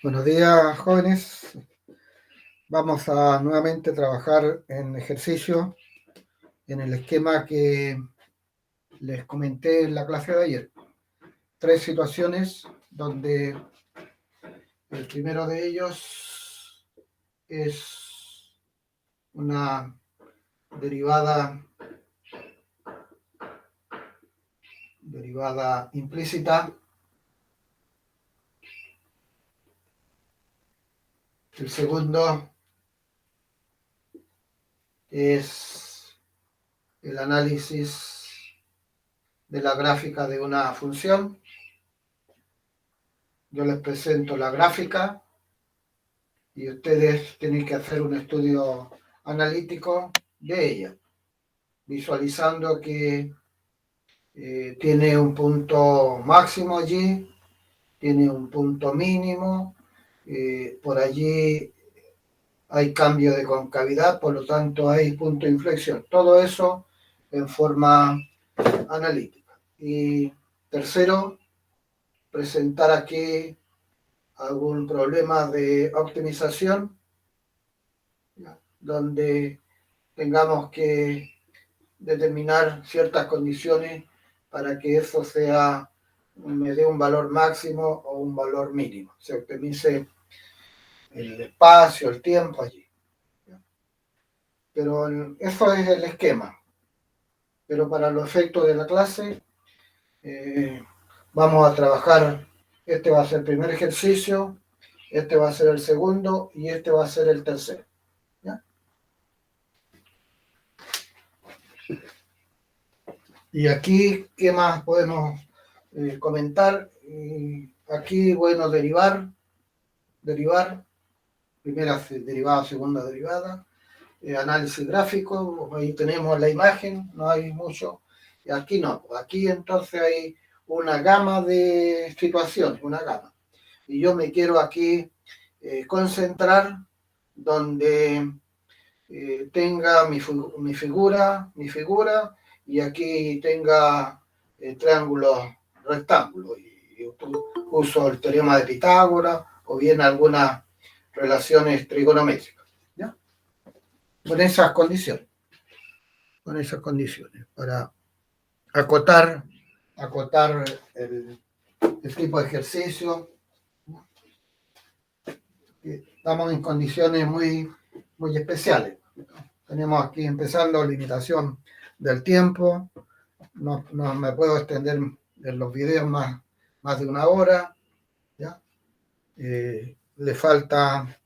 Buenos días, jóvenes. Vamos a nuevamente trabajar en ejercicio en el esquema que les comenté en la clase de ayer. 3 situaciones donde el primero de ellos es una derivada implícita. El segundo es el análisis de la gráfica de una función. Yo les presento la gráfica y ustedes tienen que hacer un estudio analítico de ella, visualizando que tiene un punto máximo allí, tiene un punto mínimo, por allí hay cambio de concavidad, por lo tanto hay punto de inflexión. Todo eso en forma analítica. Y tercero, presentar aquí algún problema de optimización, donde tengamos que determinar ciertas condiciones para que eso me dé un valor máximo o un valor mínimo. Se optimice el espacio, el tiempo allí. Pero eso es el esquema. Pero para los efectos de la clase, vamos a trabajar, este va a ser el primer ejercicio, este va a ser el segundo y este va a ser el tercero. ¿Ya? Y aquí, ¿qué más podemos comentar? Aquí, bueno, derivar, primera derivada, segunda derivada, análisis gráfico, ahí tenemos la imagen, no hay mucho, y aquí no, aquí entonces hay una gama de situaciones, una gama. Y yo me quiero aquí concentrar donde tenga mi figura, y aquí tenga triángulos rectángulos. Y uso el teorema de Pitágoras o bien algunas relaciones trigonométricas. ¿Ya? Con esas condiciones. Para acotar el tipo de ejercicio. Estamos en condiciones muy especiales. Tenemos aquí empezando limitación del tiempo, no me puedo extender en los videos más de una hora, ¿ya? Le falta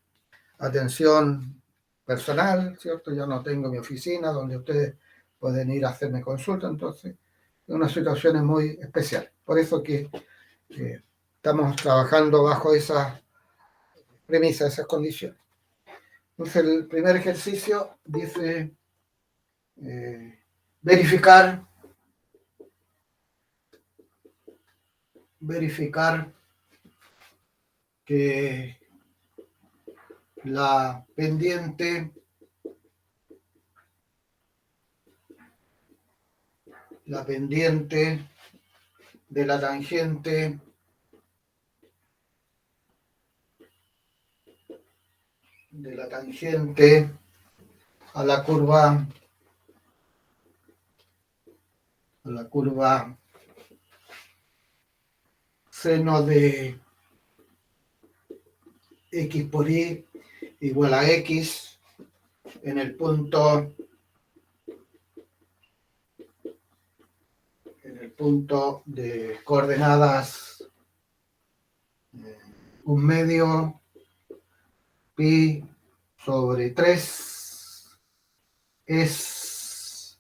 atención personal, ¿cierto? Yo no tengo mi oficina donde ustedes pueden ir a hacerme consulta, entonces es una situación muy especial. Por eso que estamos trabajando bajo esas premisas, esas condiciones. Entonces el primer ejercicio dice verificar que la pendiente de la tangente a la curva seno de x por y igual a x en el punto de coordenadas 1/2 pi sobre 3 es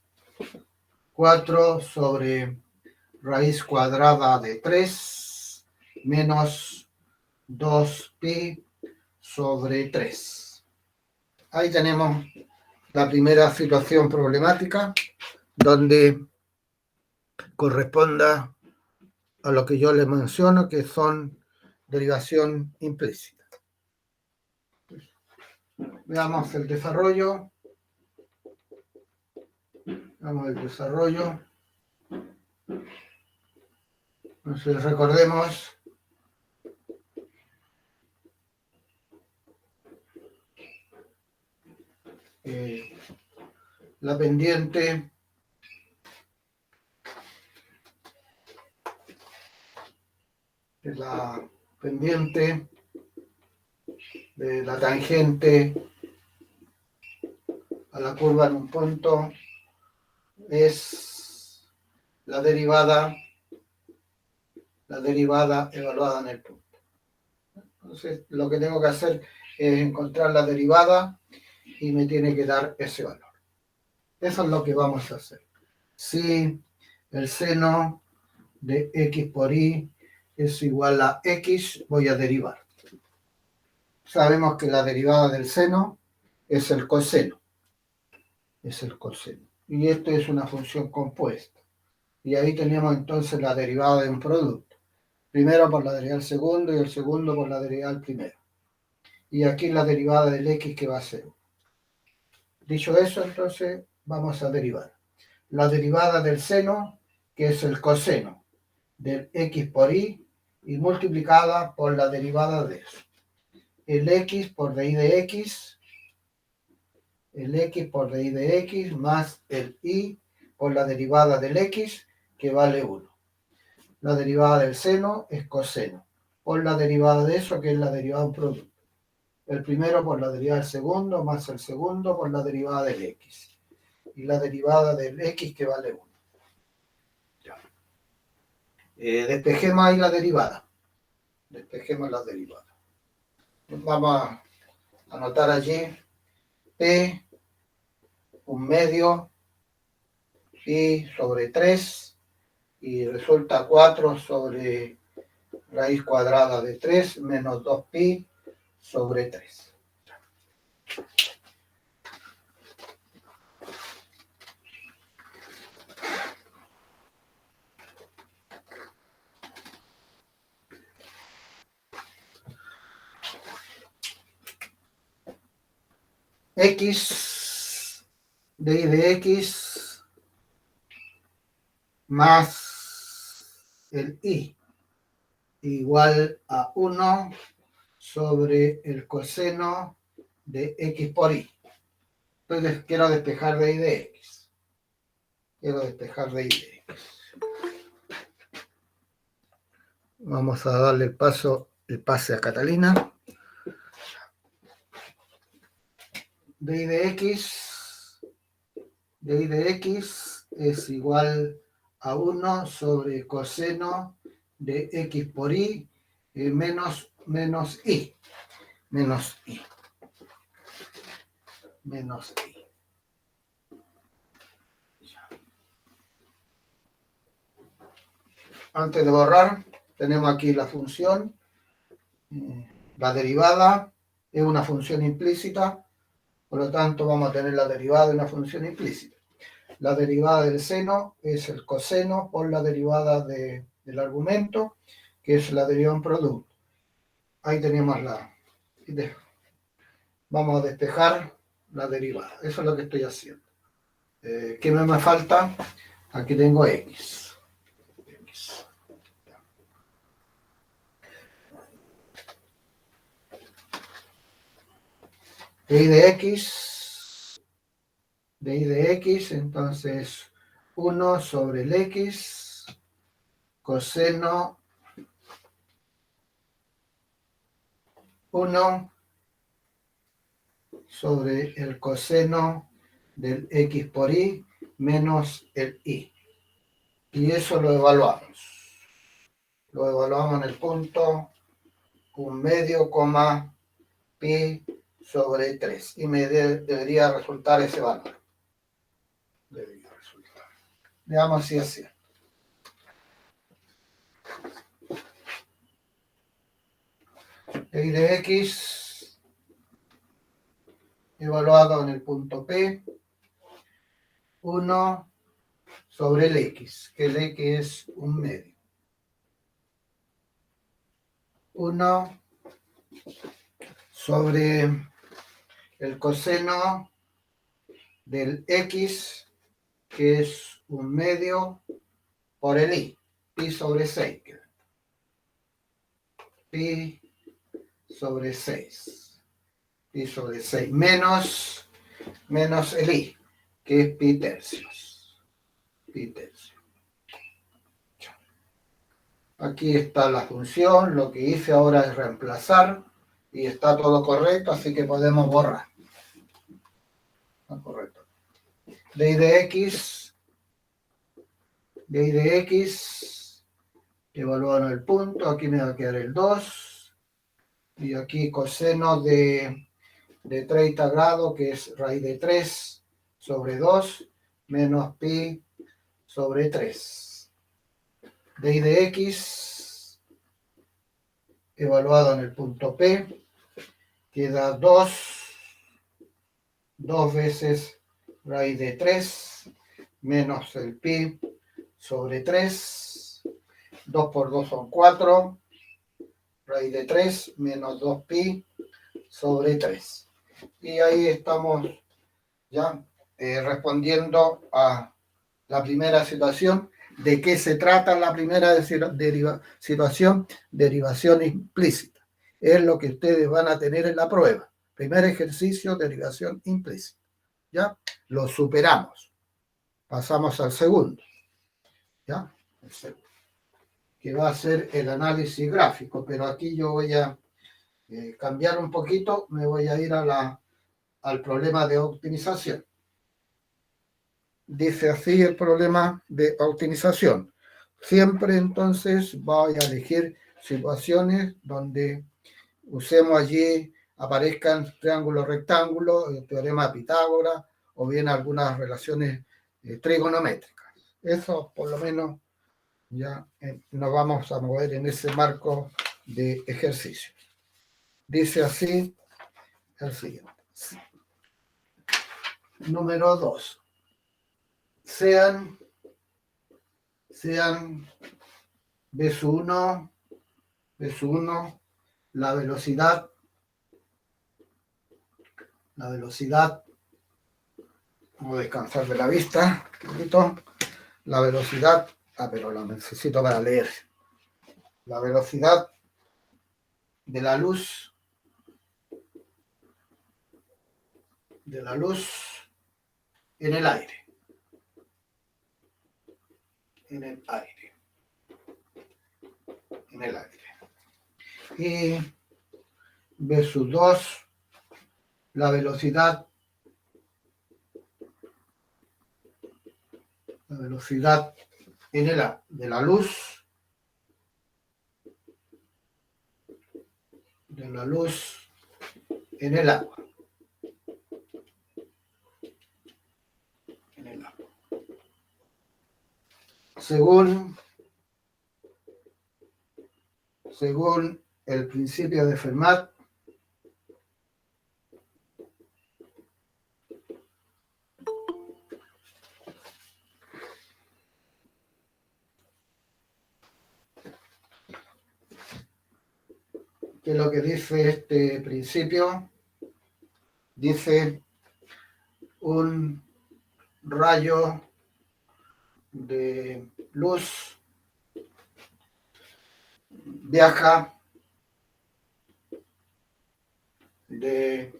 4 sobre raíz cuadrada de 3 menos 2pi sobre 3. Ahí tenemos la primera situación problemática donde corresponda a lo que yo les menciono, que son derivación implícita. Veamos el desarrollo. Entonces recordemos la pendiente de la tangente a la curva en un punto es la derivada evaluada en el punto. Entonces, lo que tengo que hacer es encontrar la derivada y me tiene que dar ese valor. Eso es lo que vamos a hacer. Si el seno de x por y es igual a x, voy a derivar. Sabemos que la derivada del seno es el coseno. Y esto es una función compuesta. Y ahí tenemos entonces la derivada de un producto. Primero por la derivada del segundo y el segundo por la derivada del primero. Y aquí la derivada del x que va a ser. Dicho eso, entonces vamos a derivar. La derivada del seno, que es el coseno del x por y multiplicada por la derivada de eso. El x por dy de x, más el y por la derivada del x, que vale 1. La derivada del seno es coseno, por la derivada de eso, que es la derivada de un producto. El primero por la derivada del segundo, más el segundo por la derivada del x. Y la derivada del x, que vale 1. Despejemos ahí la derivada. Despejemos la derivada. Vamos a anotar allí p, un medio, pi sobre 3, y resulta 4 sobre raíz cuadrada de 3 menos 2pi sobre 3. X de de x más el y igual a 1 sobre el coseno de x por y. Entonces quiero despejar de y de x. Vamos a darle el pase a Catalina. De y de x es igual a 1 sobre coseno de x por y menos i. Antes de borrar, tenemos aquí la función. La derivada es una función implícita, por lo tanto vamos a tener la derivada de una función implícita. La derivada del seno es el coseno por la derivada del argumento, que es la derivada de un producto. Ahí tenemos vamos a despejar la derivada. Eso es lo que estoy haciendo. ¿Qué me falta? Aquí tengo x. De y de x, entonces 1 sobre el x, coseno 1 sobre el coseno del x por y menos el y. Y eso lo evaluamos. Lo evaluamos en el punto 1/2, pi sobre 3. Y me debería resultar ese valor. Veamos si es cierto. Y de x evaluado en el punto P, 1 sobre el x, que el x es 1/2. 1 sobre el coseno del x, que es 1/2 por el y, pi sobre 6. Pi sobre 6. Menos menos el i, que es pi tercios. Pi tercios. Aquí está la función, lo que hice ahora es reemplazar y está todo correcto, así que podemos borrar. Está correcto. De de x, evaluaron el punto, aquí me va a quedar el 2, y aquí coseno de 30 grados, que es raíz de 3 sobre 2, menos pi sobre 3. De x, evaluado en el punto P, queda 2 veces raíz de 3, menos el pi sobre 3. 2 por 2 son 4. Raíz de 3 menos 2pi sobre 3. Y ahí estamos ya respondiendo a la primera situación. ¿De qué se trata la primera situación? Derivación implícita. Es lo que ustedes van a tener en la prueba. Primer ejercicio, derivación implícita. ¿Ya? Lo superamos. Pasamos al segundo. ¿Ya? El segundo, que va a ser el análisis gráfico, pero aquí yo voy a cambiar un poquito, me voy a ir al problema de optimización. Dice así el problema de optimización. Siempre entonces voy a elegir situaciones donde usemos allí, aparezcan triángulos rectángulos, el teorema de Pitágoras, o bien algunas relaciones trigonométricas. Eso por lo menos ya nos vamos a mover en ese marco de ejercicio. Dice así el siguiente. Número 2. Sean B1, la velocidad, vamos a descansar de la vista un poquito, la velocidad, pero la necesito para leer, la velocidad de la luz, en el aire. En el aire. Y B2, la velocidad de la luz, en el agua. Según el principio de Fermat, ¿qué es lo que dice este principio? Dice un rayo de luz viaja de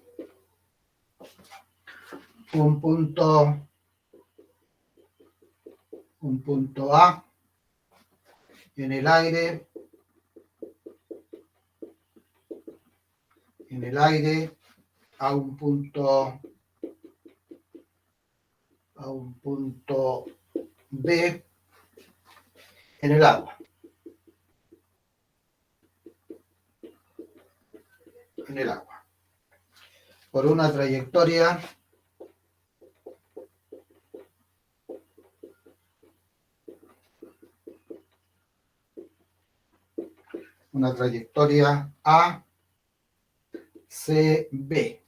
un punto A en el aire a un punto B en el agua. Por una trayectoria A, C, B,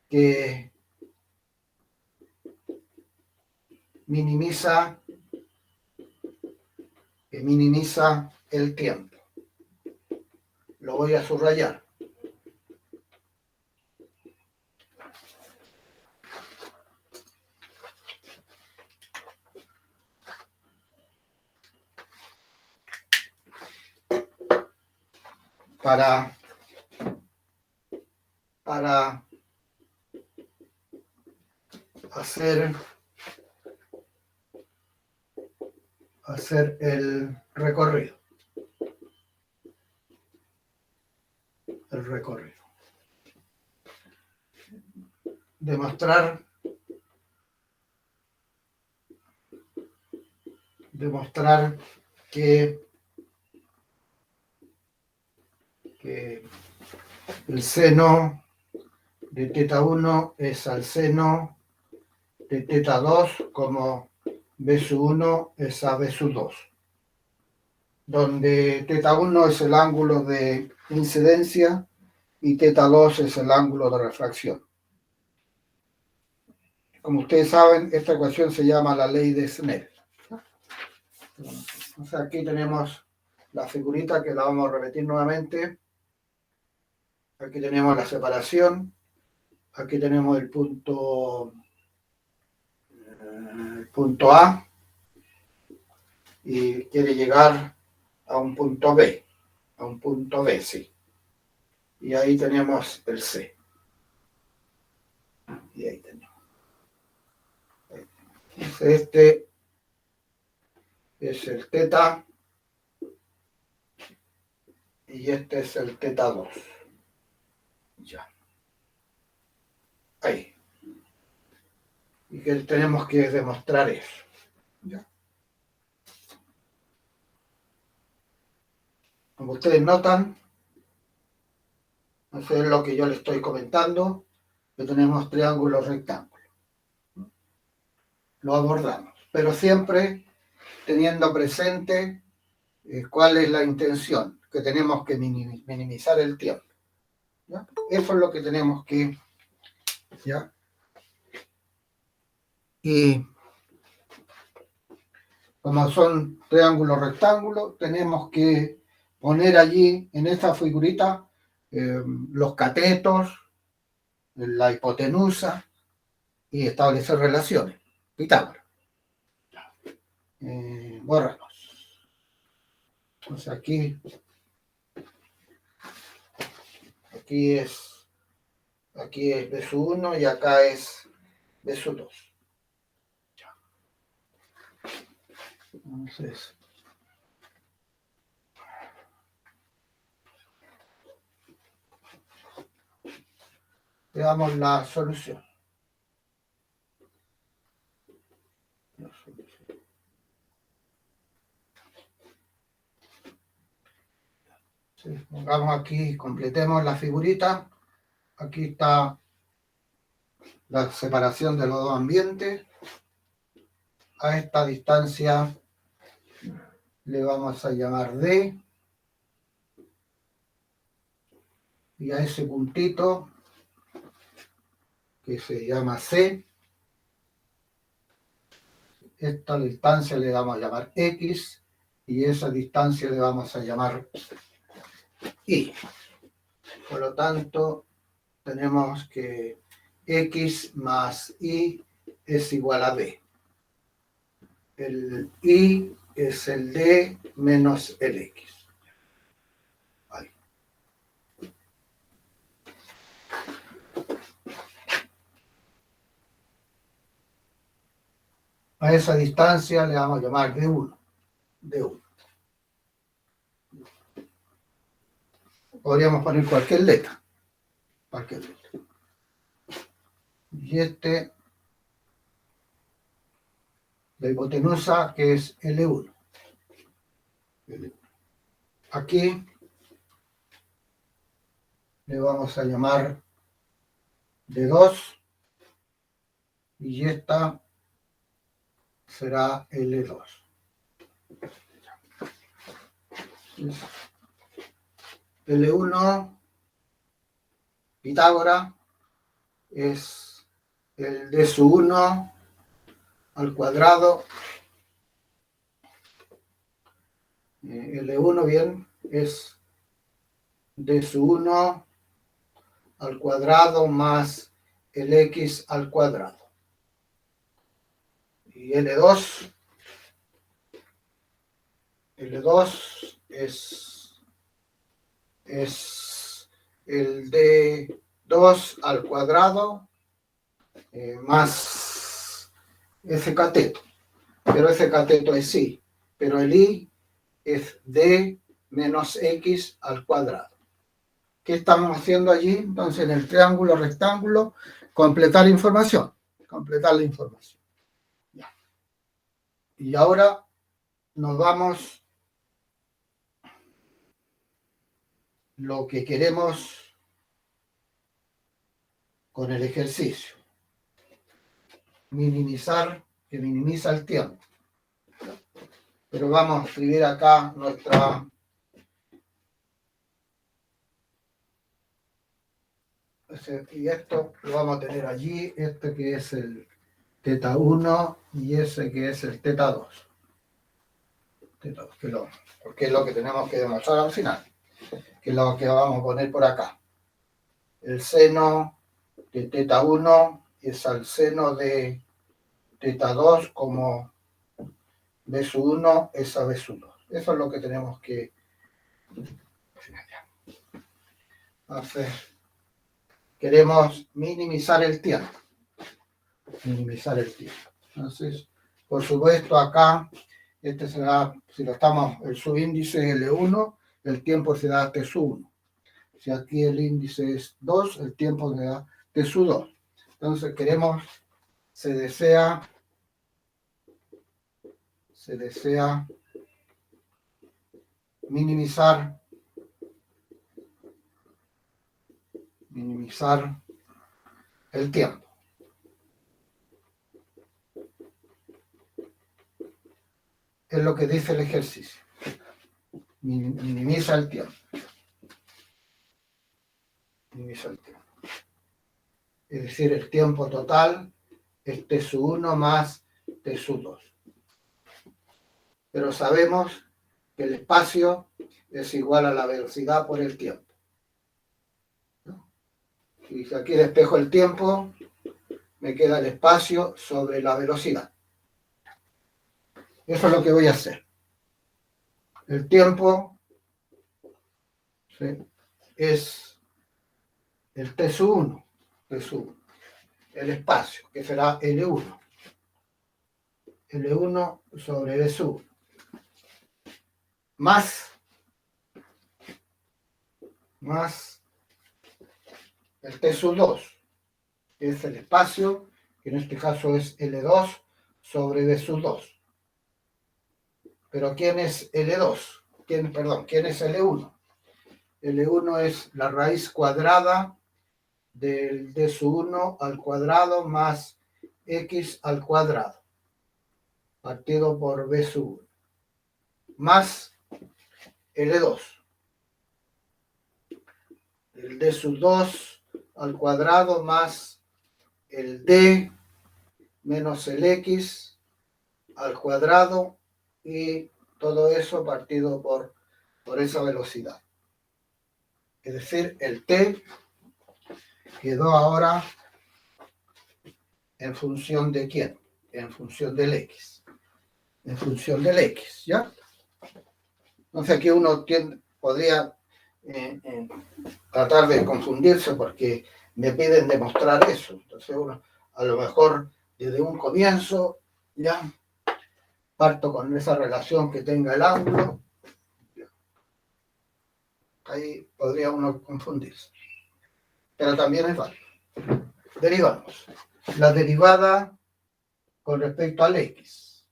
que minimiza el tiempo. Lo voy a subrayar. Para hacer el recorrido. Demostrar que el seno de teta 1 es al seno de teta 2 como B sub 1 es a B sub 2, donde teta 1 es el ángulo de incidencia y teta 2 es el ángulo de refracción. Como ustedes saben, esta ecuación se llama la ley de Snell. O sea, aquí tenemos la figurita que la vamos a repetir nuevamente. Aquí tenemos la separación. Aquí tenemos el punto A y quiere llegar a un punto B, sí. Y ahí tenemos el C. Y ahí tenemos. Este es el teta y este es el teta 2. Ya. Ahí. Y que tenemos que demostrar eso. Ya. Como ustedes notan, eso es lo que yo les estoy comentando, que tenemos triángulos rectángulos. Lo abordamos, pero siempre teniendo presente cuál es la intención, que tenemos que minimizar el tiempo. ¿Ya? Eso es lo que tenemos que... ¿ya? Y como son triángulos rectángulos, tenemos que poner allí, en esta figurita, los catetos, la hipotenusa, y establecer relaciones. Pitágoras. Bórranos. Entonces aquí es B sub 1 y acá es B sub 2. Entonces, veamos la solución. Sí, pongamos aquí, completemos la figurita. Aquí está la separación de los dos ambientes. A esta distancia le vamos a llamar D. Y a ese puntito, que se llama C, esta distancia le vamos a llamar X. Y esa distancia le vamos a llamar Y. Por lo tanto, tenemos que X más Y es igual a D. El Y es el D menos el X. Ahí. A esa distancia le vamos a llamar D1. D1. Podríamos poner cualquier letra. Y la hipotenusa, que es L1. Aquí le vamos a llamar D2 y esta será L2. L1, Pitágoras, es el D sub 1 al cuadrado. L1, bien, es D sub 1 al cuadrado más el X al cuadrado. Y L2 es el D2 al cuadrado más ese cateto. Pero ese cateto es I. Pero el I es D menos X al cuadrado. ¿Qué estamos haciendo allí? Entonces, en el triángulo rectángulo, completar información. Completar la información. Ya. Y ahora nos vamos lo que queremos con el ejercicio. Minimizar, que minimiza el tiempo. Pero vamos a escribir acá nuestra... Y esto lo vamos a tener allí, este que es el teta 1 y ese que es el teta 2. Porque es lo que tenemos que demostrar al final, que es lo que vamos a poner por acá. El seno de teta 1 es al seno de teta 2 como B sub 1 es a B sub 2. Eso es lo que tenemos que hacer. Queremos minimizar el tiempo. Minimizar el tiempo. Entonces, por supuesto, acá, este será, si lo estamos, el subíndice es L1, el tiempo será T sub 1. Si aquí el índice es 2, el tiempo será T sub 2. Entonces, se desea minimizar el tiempo. Es lo que dice el ejercicio. Minimiza el tiempo. Minimiza el tiempo. Es decir, el tiempo total es T sub 1 más T sub 2. Pero sabemos que el espacio es igual a la velocidad por el tiempo. Si aquí despejo el tiempo, me queda el espacio sobre la velocidad. Eso es lo que voy a hacer. El tiempo, ¿sí?, es el T sub 1, el espacio, que será L1. L1 sobre B sub 1. Más el T sub 2, que es el espacio, que en este caso es L2 sobre B sub 2. Pero ¿quién es L2? ¿Quién es L1? L1 es la raíz cuadrada del D sub 1 al cuadrado más X al cuadrado, partido por B sub 1, más L2. El D sub 2 al cuadrado más el D menos el X al cuadrado y todo eso partido por esa velocidad. Es decir, el T quedó ahora en función de quién, en función del X. En función del X, ¿ya? Entonces aquí uno podría tratar de confundirse porque me piden demostrar eso. Entonces uno, a lo mejor desde un comienzo, ya parto con esa relación que tenga el ángulo. Ahí podría uno confundirse. Pero también es válido. Derivamos. La derivada con respecto al X.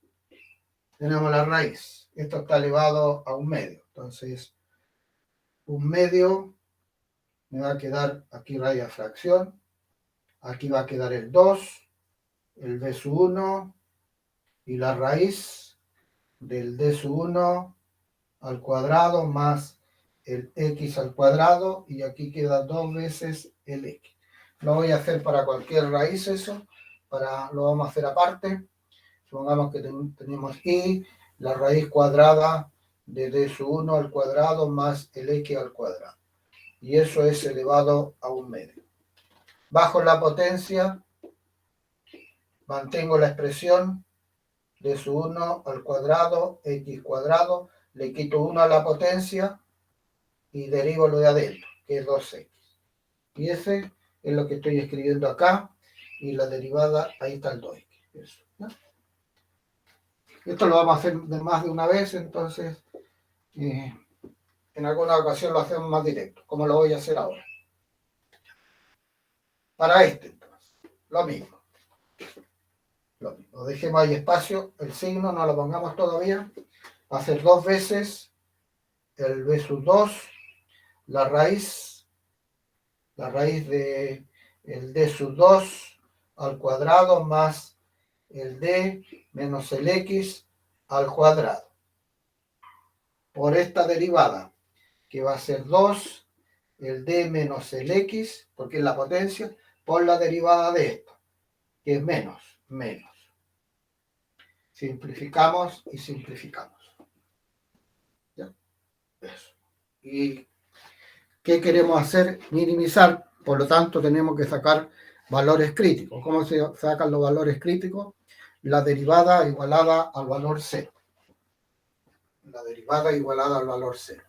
Tenemos la raíz. Esto está elevado a un medio. Entonces, un medio me va a quedar aquí raíz a fracción. Aquí va a quedar el 2, el B sub 1 y la raíz del D sub 1 al cuadrado más el X al cuadrado. Y aquí queda 2 veces el X. Lo voy a hacer para cualquier raíz eso. Lo vamos a hacer aparte. Supongamos que tenemos y la raíz cuadrada de D sub 1 al cuadrado más el X al cuadrado. Y eso es elevado a un medio. Bajo la potencia, mantengo la expresión D sub 1 al cuadrado, X cuadrado, le quito 1 a la potencia y derivo lo de adentro, que es 2X. Y ese es lo que estoy escribiendo acá, y la derivada, ahí está el 2X. ¿no? Esto lo vamos a hacer de más de una vez, entonces en alguna ocasión lo hacemos más directo, como lo voy a hacer ahora. Para este, entonces, lo mismo. Dejemos ahí espacio, el signo no lo pongamos todavía. Va a ser 2 veces el b sub 2, la raíz de el d sub 2 al cuadrado más el d menos el x al cuadrado. Por esta derivada, que va a ser 2, el d menos el x, porque es la potencia, por la derivada de esto, que es menos. Simplificamos y simplificamos. ¿Ya? Eso. ¿Y qué queremos hacer? Minimizar, por lo tanto tenemos que sacar valores críticos. ¿Cómo se sacan los valores críticos? La derivada igualada al valor 0. La derivada igualada al valor 0.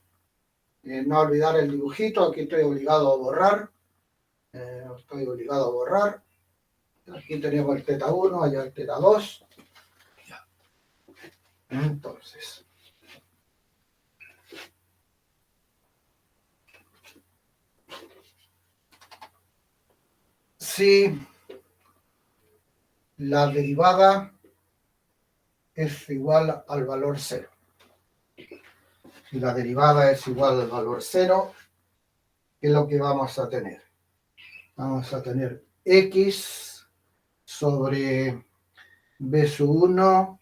No olvidar el dibujito, aquí estoy obligado a borrar. Aquí tenemos el teta 1, allá el teta 2. Ya. Entonces, si la derivada es igual al valor 0. Si la derivada es igual al valor 0, ¿qué es lo que vamos a tener? Vamos a tener x sobre b sub 1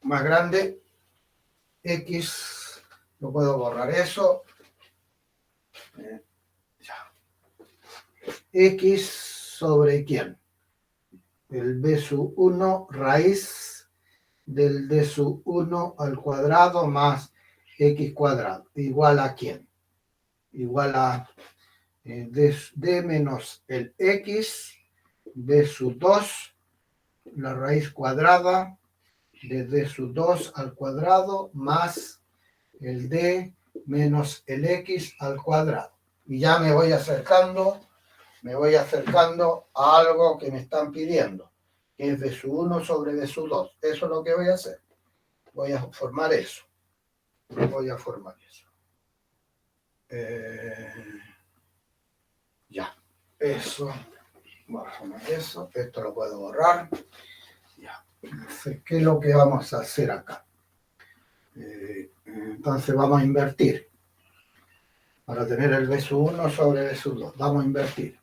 más grande. X, no puedo borrar eso. X sobre ¿quién? El b sub 1 raíz del d sub 1 al cuadrado más x cuadrado. ¿Igual a quién? Igual a d menos el x, b sub 2, la raíz cuadrada de d sub 2 al cuadrado más el d menos el x al cuadrado. Y ya me voy acercando a algo que me están pidiendo, que es d sub 1 sobre d sub 2. Eso es lo que voy a hacer. Voy a formar eso. Ya, eso. Voy a formar eso. Esto lo puedo borrar. Ya. Entonces, ¿qué es lo que vamos a hacer acá? Entonces vamos a invertir. Para tener el b sub 1 sobre b sub 2. Vamos a invertir.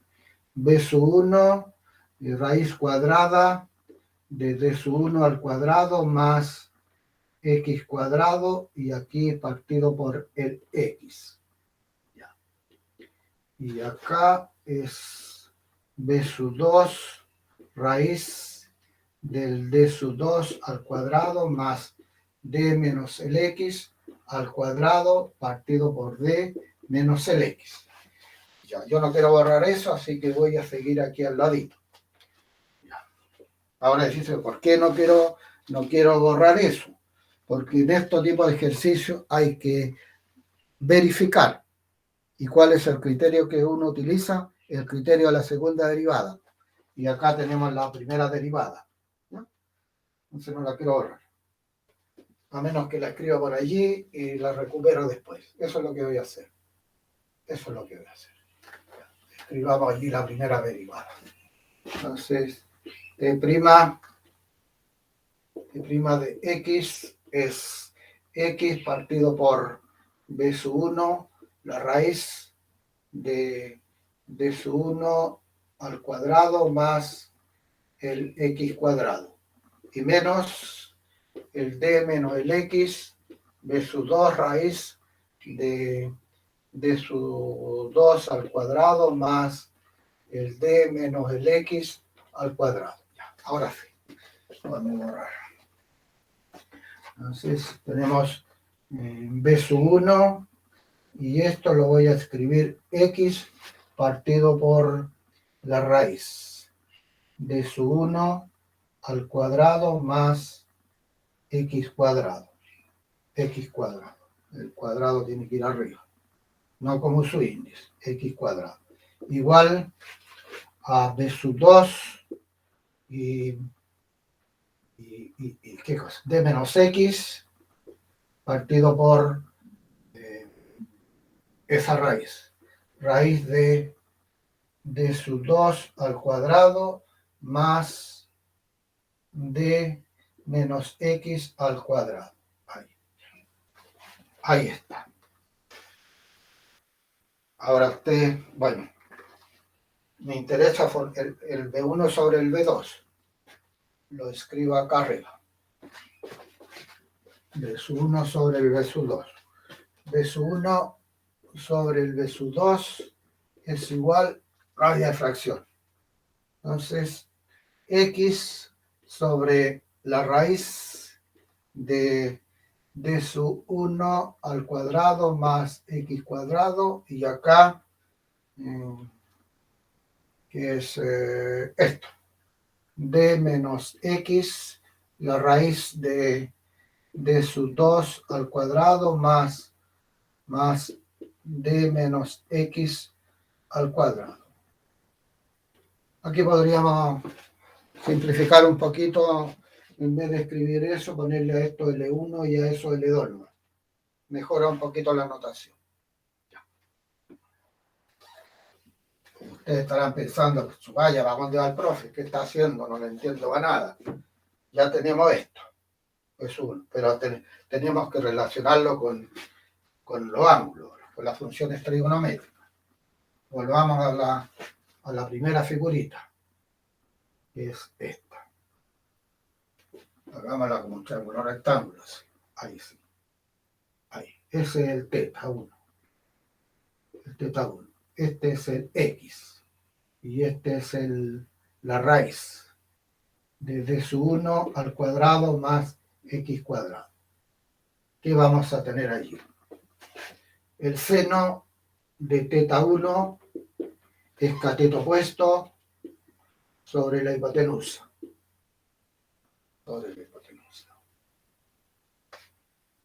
B sub 1 y raíz cuadrada de d sub 1 al cuadrado más x cuadrado y aquí partido por el x. Ya. Y acá es b sub 2 raíz del d sub 2 al cuadrado más d menos el x al cuadrado partido por d menos el x. Ya, yo no quiero borrar eso, así que voy a seguir aquí al ladito. Ya. Ahora decirse, ¿por qué no quiero borrar eso? Porque en este tipo de ejercicios hay que verificar. ¿Y cuál es el criterio que uno utiliza? El criterio de la segunda derivada. Y acá tenemos la primera derivada. ¿Ya? Entonces no la quiero borrar. A menos que la escriba por allí y la recupero después. Eso es lo que voy a hacer. Escribamos allí la primera derivada. Entonces, T' de x es x partido por b sub 1, la raíz de d sub 1 al cuadrado más el x cuadrado. Y menos el d menos el x, b sub 2 raíz de d sub 2 al cuadrado más el d menos el x al cuadrado. Ya, ahora sí. Vamos a borrar. Entonces tenemos b sub 1 y esto lo voy a escribir x partido por la raíz de sub 1 al cuadrado más x cuadrado. X cuadrado. El cuadrado tiene que ir arriba. No como su índice. X cuadrado. Igual a b sub 2 y y ¿qué cosa? D menos X partido por esa raíz. Raíz de sub 2 al cuadrado más d menos x al cuadrado. Ahí está. Ahora usted, bueno, me interesa el B1 sobre el B2. Lo escribo acá arriba. B sub 1 sobre el B sub 2. B sub 1 sobre el B sub 2 es igual radio de fracción. Entonces, x sobre la raíz de sub 1 al cuadrado más x cuadrado, y acá, que es esto, d menos x, la raíz de sub 2 al cuadrado más d menos x al cuadrado. Aquí podríamos simplificar un poquito, en vez de escribir eso, ponerle a esto L1 y a eso L2. Mejora un poquito la notación. Ustedes estarán pensando, pues, vaya, ¿a dónde va el profe? ¿Qué está haciendo? No le entiendo a nada. Ya tenemos esto, es uno, pero tenemos que relacionarlo con los ángulos, con las funciones trigonométricas. Volvamos a la primera figurita, que es esta. Hagámosla como un triángulo rectángulo. Ahí sí. Ahí. Ese es el teta 1. El teta 1. Este es el x. Y este es la raíz de d sub 1 al cuadrado más x cuadrado. ¿Qué vamos a tener allí? El seno de teta 1 es cateto opuesto sobre la hipotenusa. Sobre la hipotenusa.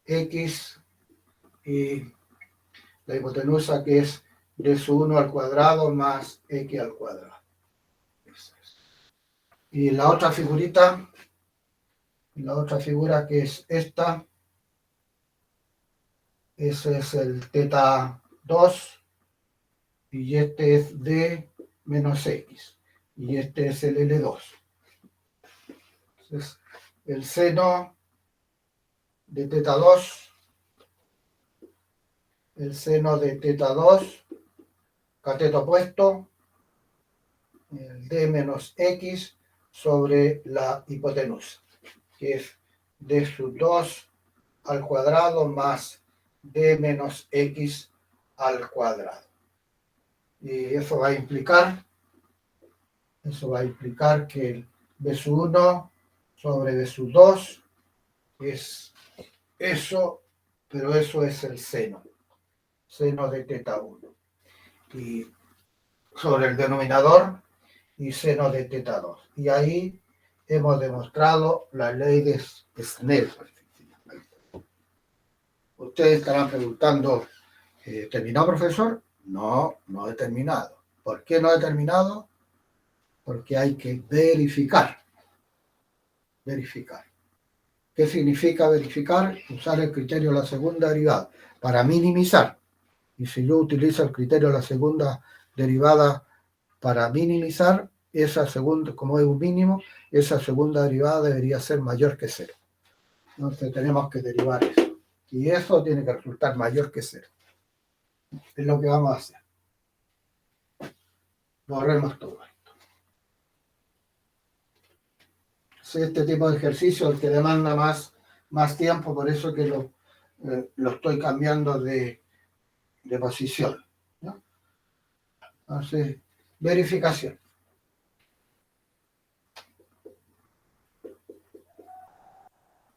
X y la hipotenusa, que es d sub 1 al cuadrado más x al cuadrado. Y la otra figurita, la otra figura, que es esta, ese es el teta 2 y este es d menos x y este es el L2. Entonces, el seno de teta 2, el seno de teta 2, cateto opuesto, el d menos x sobre la hipotenusa, que es d sub 2 al cuadrado más d menos x al cuadrado. Y eso va a implicar que el b sub 1 sobre b sub 2 es eso, pero eso es el seno de teta 1. Y sobre el denominador, y seno de teta 2. Y ahí hemos demostrado la ley de Snell. Ustedes estarán preguntando, ¿terminó, profesor? No, no he terminado. ¿Por qué no he terminado? Porque hay que verificar. Verificar. ¿Qué significa verificar? Usar el criterio de la segunda derivada para minimizar. Y si yo utilizo el criterio de la segunda derivada para minimizar, esa segunda, como es un mínimo, esa segunda derivada debería ser mayor que 0. Entonces tenemos que derivar eso. Y eso tiene que resultar mayor que 0. Es lo que vamos a hacer. Borremos todo esto. Este tipo de ejercicio es el que demanda más tiempo, por eso que lo estoy cambiando de posición, ¿no? Entonces, verificación.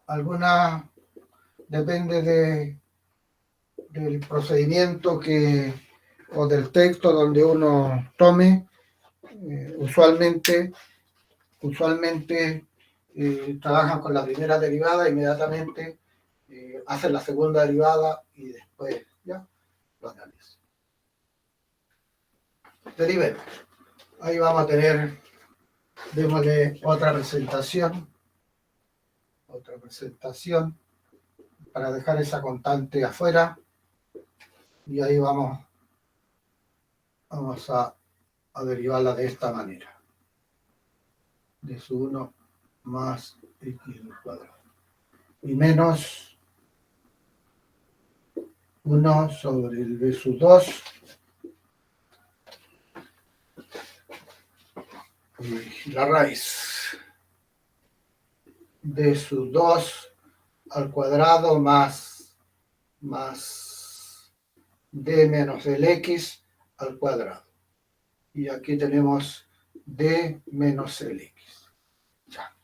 Alguna depende del procedimiento o del texto donde uno tome. Usualmente trabajan con la primera derivada, inmediatamente hacen la segunda derivada y después ya lo analizan. Derivemos. Ahí vamos a tener, démosle otra presentación. otra presentación para dejar esa constante afuera. Y ahí vamos a derivarla de esta manera. De su 1 más x al cuadrado. Y menos 1 sobre el b sub 2 y la raíz de sub 2 al cuadrado más d menos el x al cuadrado. Y aquí tenemos d menos el x. Ya.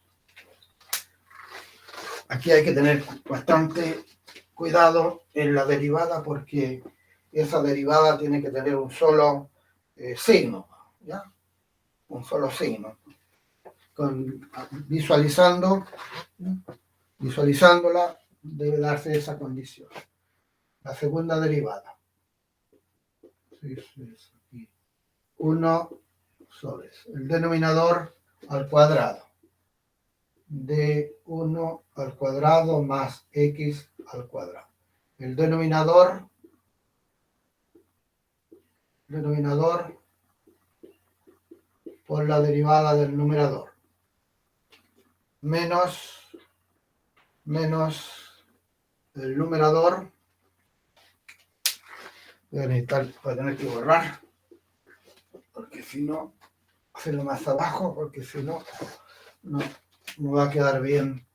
Aquí hay que tener bastante cuidado en la derivada porque esa derivada tiene que tener un solo signo, ¿ya? Un solo signo. Visualizándola debe darse esa condición. La segunda derivada. 1 sobre el denominador al cuadrado de 1 al cuadrado más x al cuadrado. El denominador por la derivada del numerador menos el numerador. Voy a tener que borrar porque si no, hacerlo más abajo porque si no, no va a quedar bien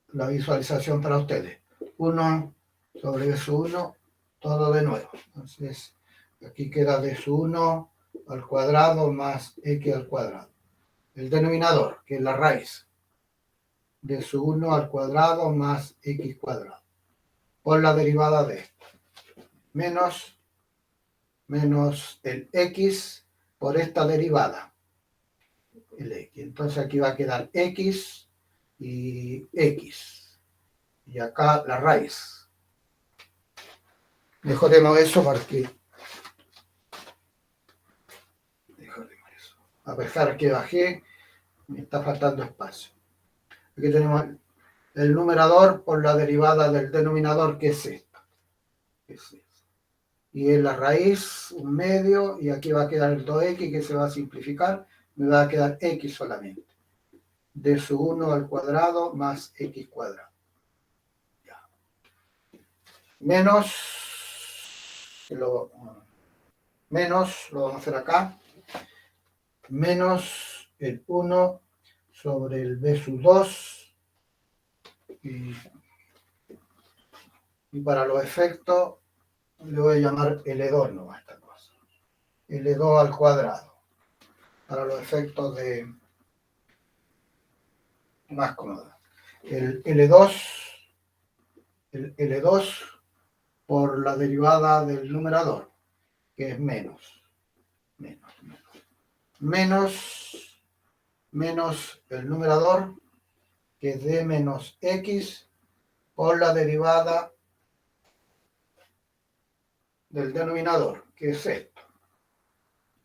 la visualización para ustedes. 1 sobre su 1, todo de nuevo. Entonces, aquí queda de su 1 al cuadrado más x al cuadrado. El denominador, que es la raíz, de su 1 al cuadrado más x cuadrado, por la derivada de esto, menos el x por esta derivada, el x. Entonces aquí va a quedar x y x. Y acá la raíz. Mejoremos eso porque... A pesar que bajé, me está faltando espacio. Aquí tenemos el numerador por la derivada del denominador, que es esta. Y en la raíz, un medio, y aquí va a quedar el 2x que se va a simplificar, me va a quedar x solamente. De su 1 al cuadrado más x cuadrado. Ya. Menos, lo vamos a hacer acá, menos el 1 sobre el b sub 2 y para los efectos le voy a llamar L2 no a esta cosa. L2 al cuadrado. Para los efectos de más cómodo. El L2 por la derivada del numerador, que es menos el numerador, que es d menos x, por la derivada del denominador, que es esto.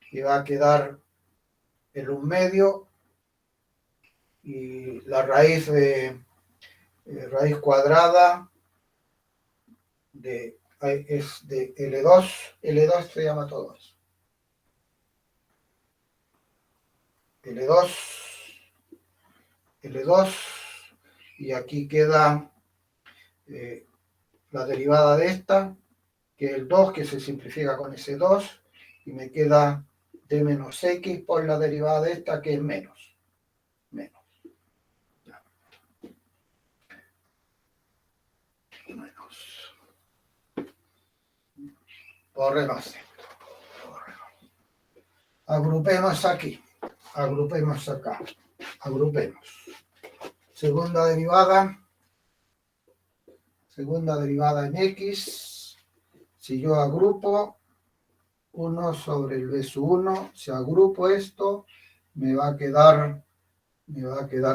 Y va a quedar el 1 medio y la raíz raíz cuadrada es de L2. L2 se llama todo eso. L2 y aquí queda la derivada de esta, que es el 2, que se simplifica con ese 2, y me queda d menos x por la derivada de esta, que es menos. Borremos esto. Agrupemos aquí. Agrupemos acá. Agrupemos. Segunda derivada en x. Si yo agrupo 1 sobre el b sub 1, si agrupo esto, me va a quedar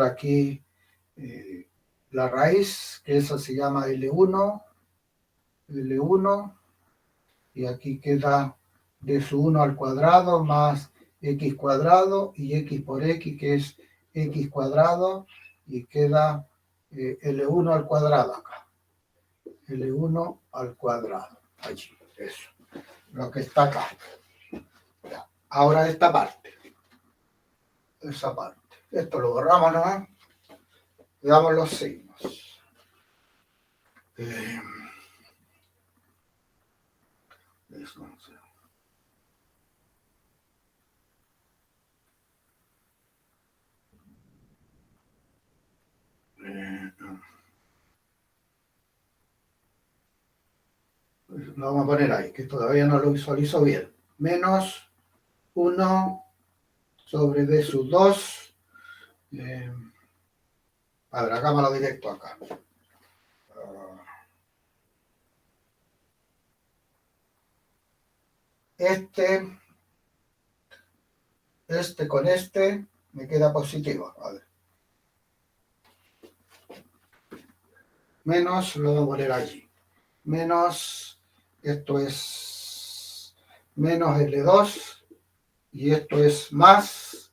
aquí la raíz, que esa se llama L1, y aquí queda de su 1 al cuadrado más x cuadrado y x por x, que es x cuadrado, y queda L1 al cuadrado acá. L1 al cuadrado. Allí, eso. Lo que está acá. Ya. Ahora esta parte. Esa parte. Esto lo borramos nomás. Le damos los signos. Eso, no sé. Lo vamos a poner ahí, que todavía no lo visualizo bien. Menos 1 sobre D sub 2. A ver, hagámoslo directo acá. Este con este me queda positivo. A ver. Menos, lo voy a poner allí. Menos, esto es menos L2 y esto es más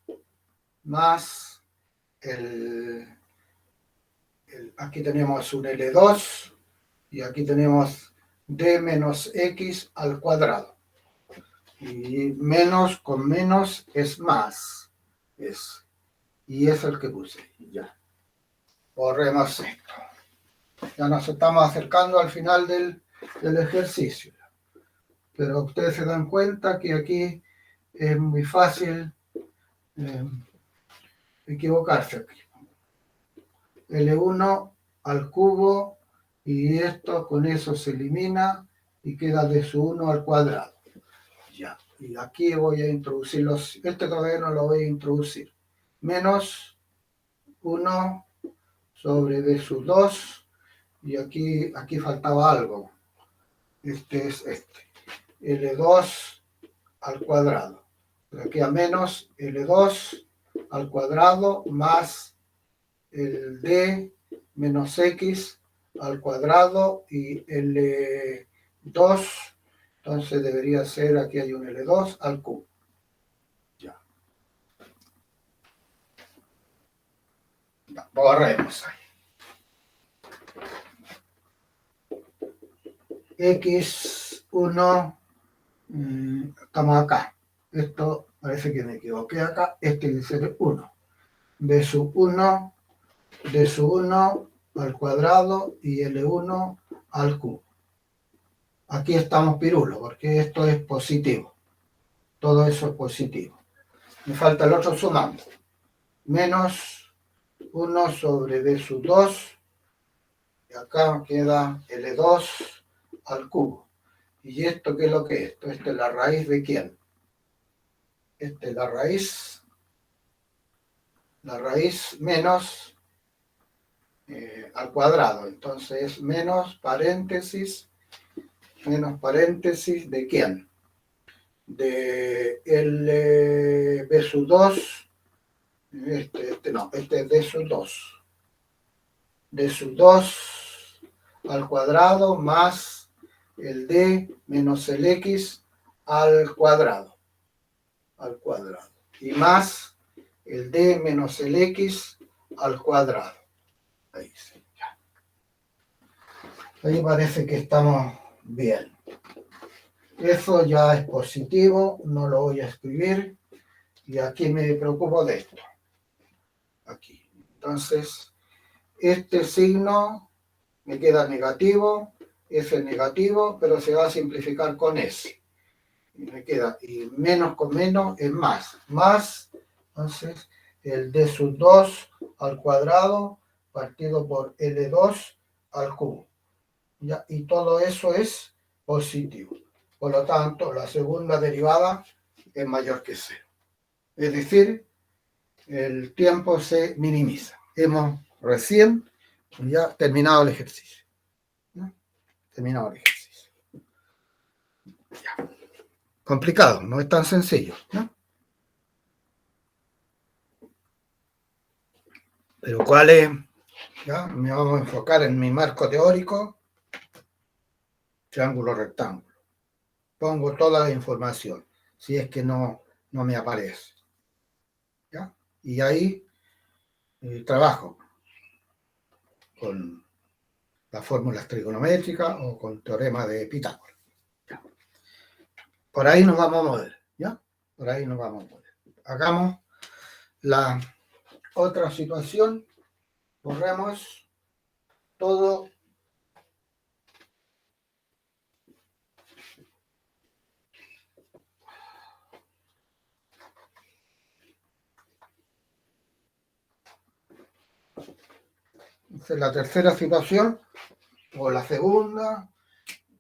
aquí tenemos un L2 y aquí tenemos D menos X al cuadrado. Y menos con menos es más. Y es el que puse. Ya. Borremos esto. Ya nos estamos acercando al final del ejercicio. Pero ustedes se dan cuenta que aquí es muy fácil equivocarse. Aquí. L1 al cubo y esto con eso se elimina y queda de su 1 al cuadrado. Ya. Y aquí voy a introducir este todavía no lo voy a introducir. Menos 1 sobre d sub 2 y aquí faltaba algo. Este es este. L2 al cuadrado. Aquí a menos L2 al cuadrado más el D menos X al cuadrado y L2. Entonces debería ser, aquí hay un L2 al cubo. Ya. Borremos ahí. X1, estamos acá. Esto parece que me equivoqué acá. Este debe ser 1. D sub 1 al cuadrado y L1 al cubo. Aquí estamos pirulos, porque esto es positivo. Todo eso es positivo. Me falta el otro sumando. Menos 1 sobre D sub 2. Y acá queda L2 al cubo. ¿Y esto qué es lo que es? Esto es la raíz de quién. Esta es la raíz. La raíz menos al cuadrado. Entonces es menos paréntesis de quién. De L B sub 2. Este es D sub 2. D sub 2 al cuadrado más el D menos el X al cuadrado. Y más el D menos el X al cuadrado. Ahí sí, ya. Ahí parece que estamos bien. Eso ya es positivo, no lo voy a escribir. Y aquí me preocupo de esto. Aquí. Entonces, este signo me queda negativo, ese es negativo, pero se va a simplificar con ese. Y me queda, y menos con menos es más. Más, entonces, el D sub 2 al cuadrado partido por L2 al cubo. ¿Ya? Y todo eso es positivo. Por lo tanto, la segunda derivada es mayor que cero. Es decir, el tiempo se minimiza. Hemos recién ya terminado el ejercicio. ¿No? Terminado el ejercicio. Ya. Complicado, no es tan sencillo, ¿no? Pero ¿cuál es? Ya, me vamos a enfocar en mi marco teórico, triángulo rectángulo. Pongo toda la información, si es que no me aparece. ¿Ya? Y ahí trabajo. con las fórmulas trigonométricas o con teorema de Pitágoras. Por ahí nos vamos a mover, ¿ya? Por ahí nos vamos a mover. Hagamos la otra situación, borremos todo. Entonces, la tercera situación, o la segunda,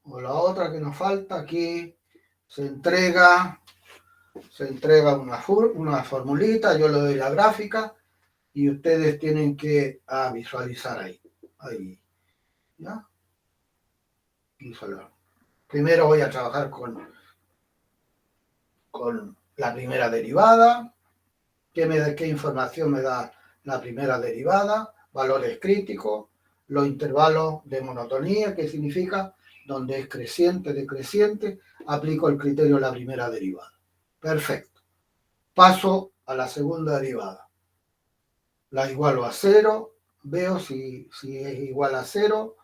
o la otra que nos falta, aquí se entrega una formulita, yo le doy la gráfica y ustedes tienen que visualizar ahí, ¿ya? Primero voy a trabajar con la primera derivada, qué información me da la primera derivada, valores críticos, los intervalos de monotonía, que significa donde es creciente, decreciente, aplico el criterio de la primera derivada. Perfecto. Paso a la segunda derivada. La igualo a 0, veo si es igual a 0.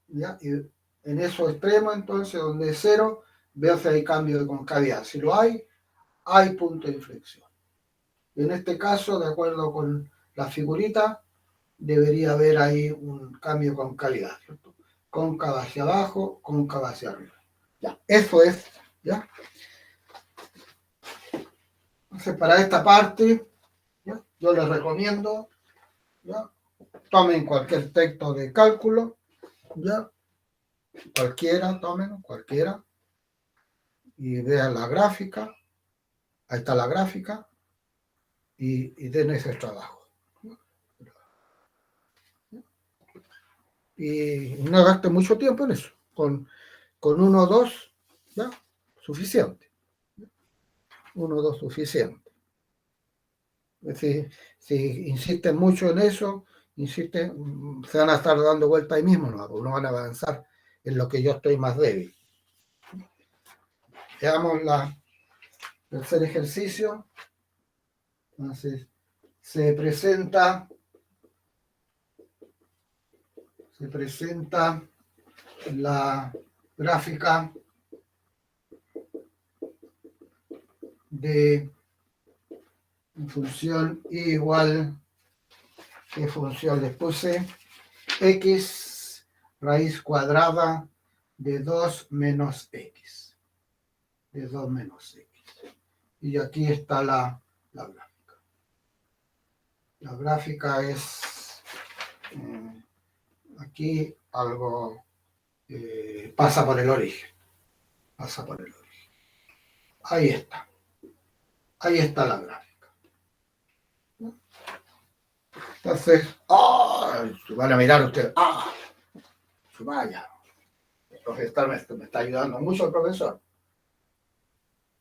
¿Ya? Y en esos extremos, entonces, donde es 0, veo si hay cambio de concavidad. Si lo hay punto de inflexión. En este caso, de acuerdo con la figurita, debería haber ahí un cambio de concavidad, ¿cierto? Cóncava hacia abajo, cóncava hacia arriba. Ya, eso es, ¿ya? Entonces, para esta parte, ¿ya? Yo les recomiendo, ¿ya? Tomen cualquier texto de cálculo, ¿ya? Tomen cualquiera, y vean la gráfica, ahí está la gráfica, y den ese trabajo. Y no gaste mucho tiempo en eso, con 1 o 2, ¿ya? Suficiente. 1 o 2 suficiente. Es decir, si insisten mucho en eso, se van a estar dando vuelta ahí mismo, no van a avanzar en lo que yo estoy más débil. Veamos el tercer ejercicio. Entonces, se presenta la gráfica de función y igual, ¿qué función les puse? X raíz cuadrada de 2 menos X. De 2 menos X. Y aquí está la gráfica. La gráfica es aquí algo pasa por el origen. Pasa por el origen. Ahí está. Ahí está la gráfica. Entonces, van a mirar ustedes. Vaya. El profesor me está ayudando mucho el profesor.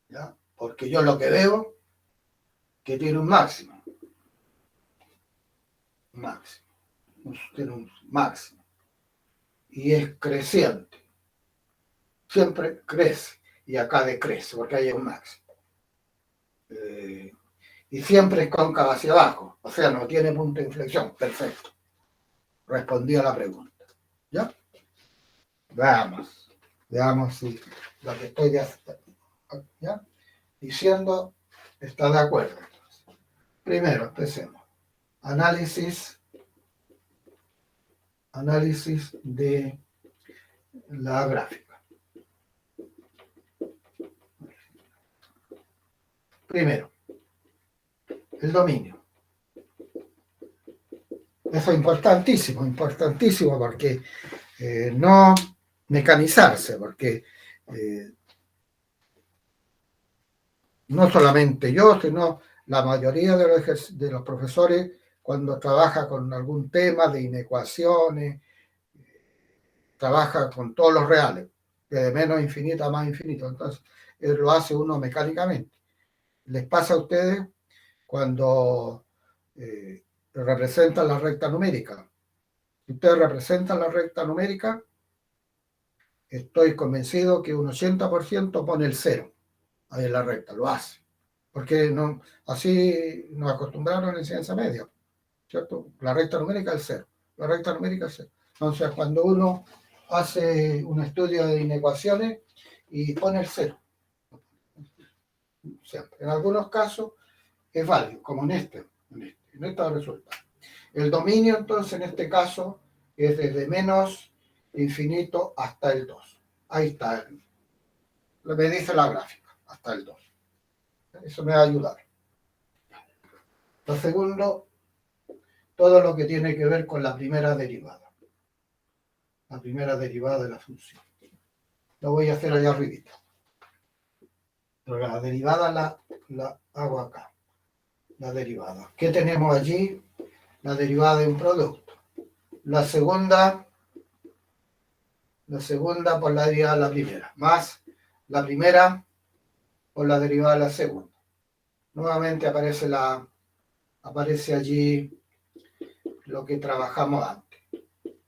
¿Ya? Porque yo lo que veo que tiene un máximo. Tiene un máximo. Y es creciente. Siempre crece. Y acá decrece, porque hay un máximo. Y siempre es cóncava hacia abajo. O sea, no tiene punto de inflexión. Perfecto. Respondí a la pregunta. ¿Ya? Veamos si lo que estoy diciendo está de acuerdo. Primero, empecemos. Análisis de la gráfica. Primero, el dominio. Eso es importantísimo porque no mecanizarse, porque no solamente yo, sino la mayoría de los profesores, cuando trabaja con algún tema de inecuaciones, trabaja con todos los reales, de menos infinito a más infinito. Entonces, lo hace uno mecánicamente. ¿Les pasa a ustedes cuando representan la recta numérica? Si ustedes representan la recta numérica, estoy convencido que un 80% pone el 0 ahí en la recta, lo hace. Porque así nos acostumbraron en ciencia media. ¿cierto? La recta numérica es 0. La recta numérica es 0. Entonces, cuando uno hace un estudio de inecuaciones y pone el 0, siempre. En algunos casos es válido, como en este resultado. El dominio, entonces, en este caso, es desde menos infinito hasta el 2. Ahí está, me dice la gráfica, hasta el 2. Eso me va a ayudar. Lo segundo, todo lo que tiene que ver con la primera derivada. La primera derivada de la función. Lo voy a hacer allá arribita. Pero la derivada la hago acá. La derivada. ¿Qué tenemos allí? La derivada de un producto. La segunda por la derivada de la primera. Más la primera por la derivada de la segunda. Nuevamente aparece allí lo que trabajamos antes.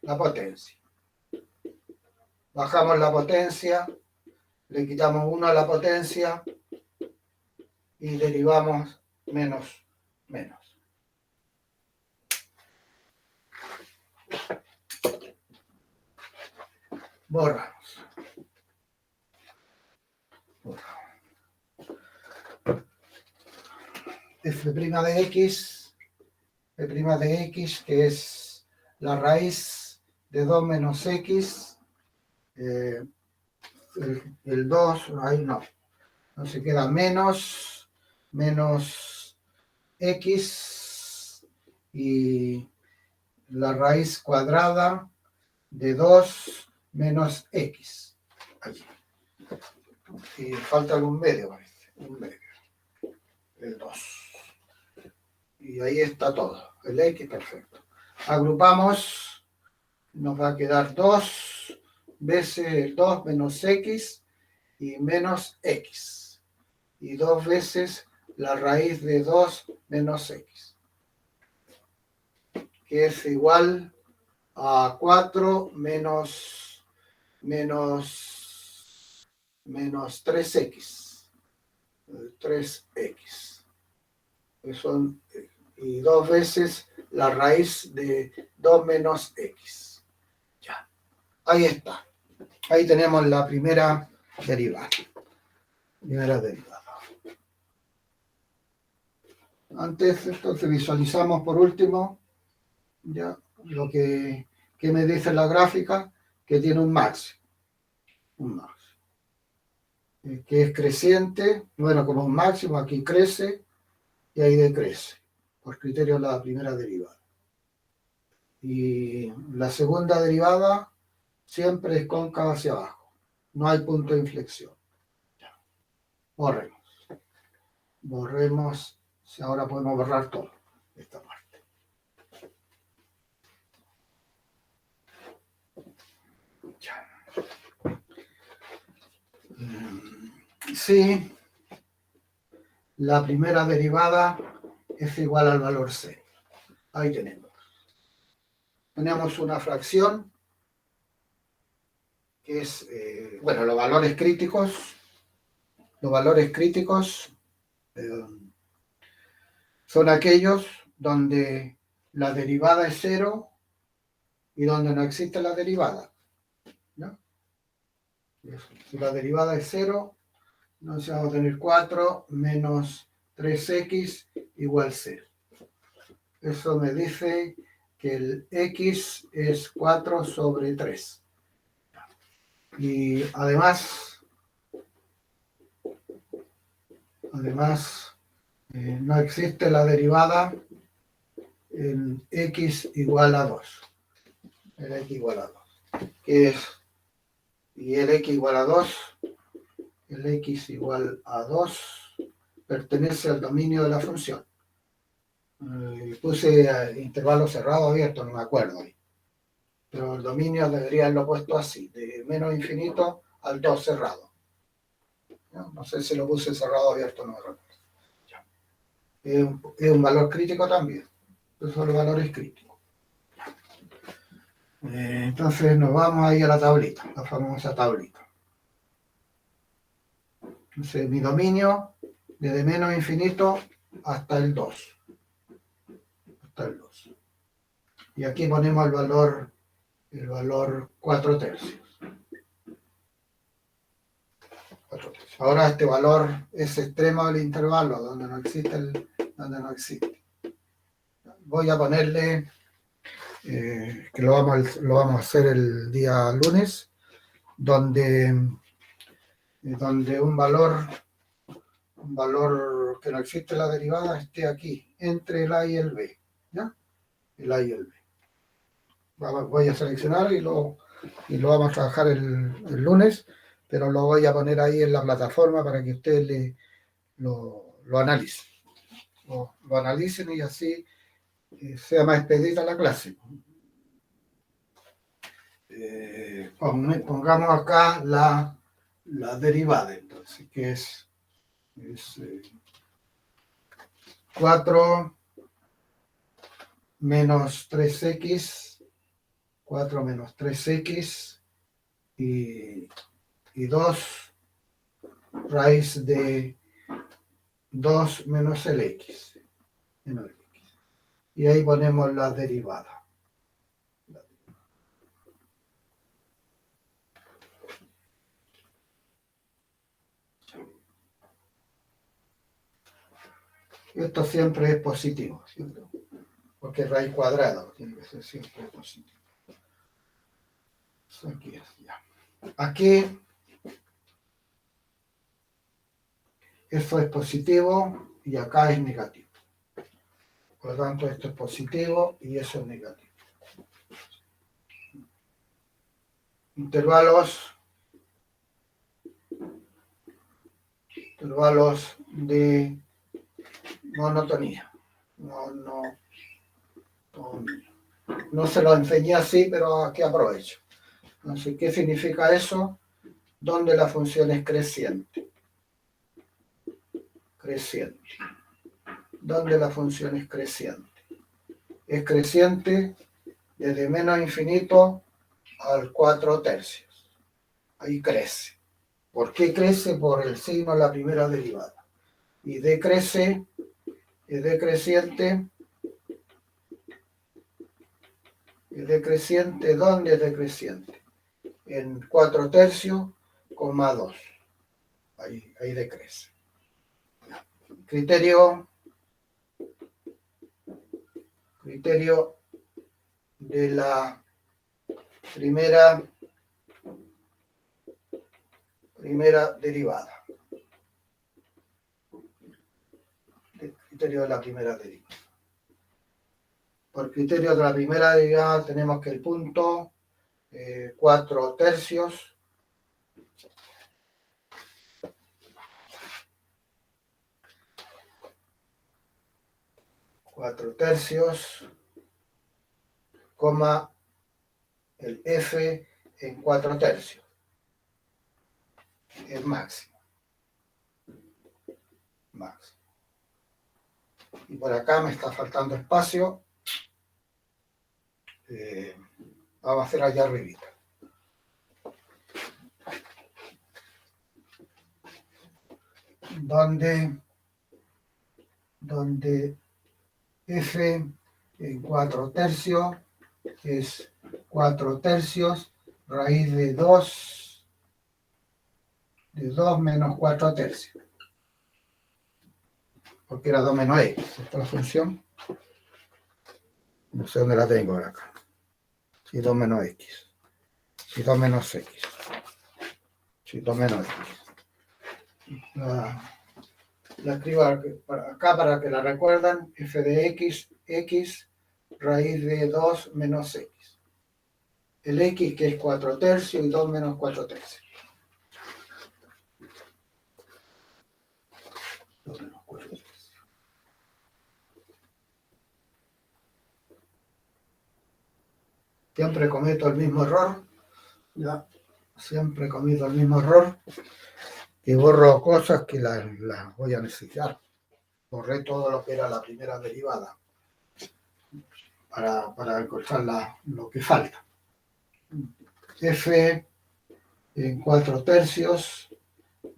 La potencia. Bajamos la potencia, le quitamos 1 a la potencia y derivamos menos. Borramos. F' de x, que es la raíz de 2 menos x, el 2, ahí no se queda menos x y la raíz cuadrada de 2 menos x. Allí. Y falta algún medio, parece. Un medio. El 2. Y ahí está todo. El x, perfecto. Agrupamos, nos va a quedar 2 veces el 2 menos x y menos x. Y 2 veces la raíz de 2 menos x. Que es igual a 4 menos 3x. 3x. Son, y 2 veces la raíz de 2 menos x. Ya. Ahí está. Ahí tenemos la primera derivada. Antes, entonces, visualizamos por último ya lo que me dice la gráfica, que tiene un máximo. Que es creciente, bueno, como un máximo, aquí crece y ahí decrece, por criterio de la primera derivada. Y la segunda derivada siempre es cóncava hacia abajo, no hay punto de inflexión. Borremos, si ahora podemos borrar todo, esta parte. Ya. Sí, la primera derivada es igual al valor c. Ahí tenemos. Tenemos una fracción que es, bueno, los valores críticos son aquellos donde la derivada es 0 y donde no existe la derivada, ¿no? Si la derivada es 0, entonces vamos a tener 4 menos 3x igual 0. Eso me dice que el x es 4 sobre 3. Y además no existe la derivada en x igual a 2. El x igual a 2. ¿Qué es? Y el x igual a 2, el x igual a 2 pertenece al dominio de la función. Puse intervalo cerrado abierto, no me acuerdo. Pero el dominio debería haberlo puesto así, de menos infinito al 2 cerrado. No sé si lo puse cerrado abierto, no me recuerdo. Es un valor crítico también. Esos son los valores críticos. Entonces nos vamos ahí a la tablita, la famosa tablita. Entonces mi dominio desde menos infinito hasta el 2. está el 2. Y aquí ponemos el valor 4 tercios. 4 tercios. Ahora este valor es extremo del intervalo, donde no existe. Voy a ponerle, que lo vamos a hacer el día lunes, donde un valor que no existe la derivada esté aquí, entre el A y el B. ¿Ya? El A y el B. Voy a seleccionar y lo vamos a trabajar el lunes, pero lo voy a poner ahí en la plataforma para que ustedes lo analicen. Lo analicen y así sea más expedita la clase. Pongamos acá la derivada, entonces, que es 4 menos 3x, 4 menos 3x y 2 raíz de 2 menos el x. Y ahí ponemos la derivada. Esto siempre es positivo, ¿cierto? Porque es raíz cuadrada, tiene que ser siempre positivo. Aquí es ya. Aquí eso es positivo y acá es negativo. Por lo tanto, esto es positivo y eso es negativo. Intervalos de monotonía. No se lo enseñé así, pero aquí aprovecho. Entonces, ¿qué significa eso? Donde la función es creciente. Donde la función es creciente. Es creciente desde menos infinito al 4 tercios. Ahí crece. ¿Por qué crece? Por el signo de la primera derivada. Y decrece, es decreciente. ¿Es decreciente? ¿Dónde es decreciente? En 4 tercios, 2. Ahí decrece. Criterio de la primera derivada. Criterio de la primera derivada. Por criterio de la primera derivada tenemos que el punto 4 tercios coma el f en 4 tercios es máximo. Y por acá me está faltando espacio. Vamos a hacer allá arribita. Donde f en 4 tercios es 4 tercios raíz de 2 menos 4 tercios. Porque era 2 menos x. Esta es la función. No sé dónde la tengo ahora acá. Si 2 menos x. Si 2 menos x. Si 2 menos x. La escribo acá para que la recuerden. F de x raíz de 2 menos x. El x que es 4 tercios y 2 menos 4 tercios. 2 menos 4 tercios. Siempre cometo el mismo error. Ya, siempre cometo el mismo error. Y borro cosas que las voy a necesitar. Borré todo lo que era la primera derivada para encontrar lo que falta. F en 4 tercios,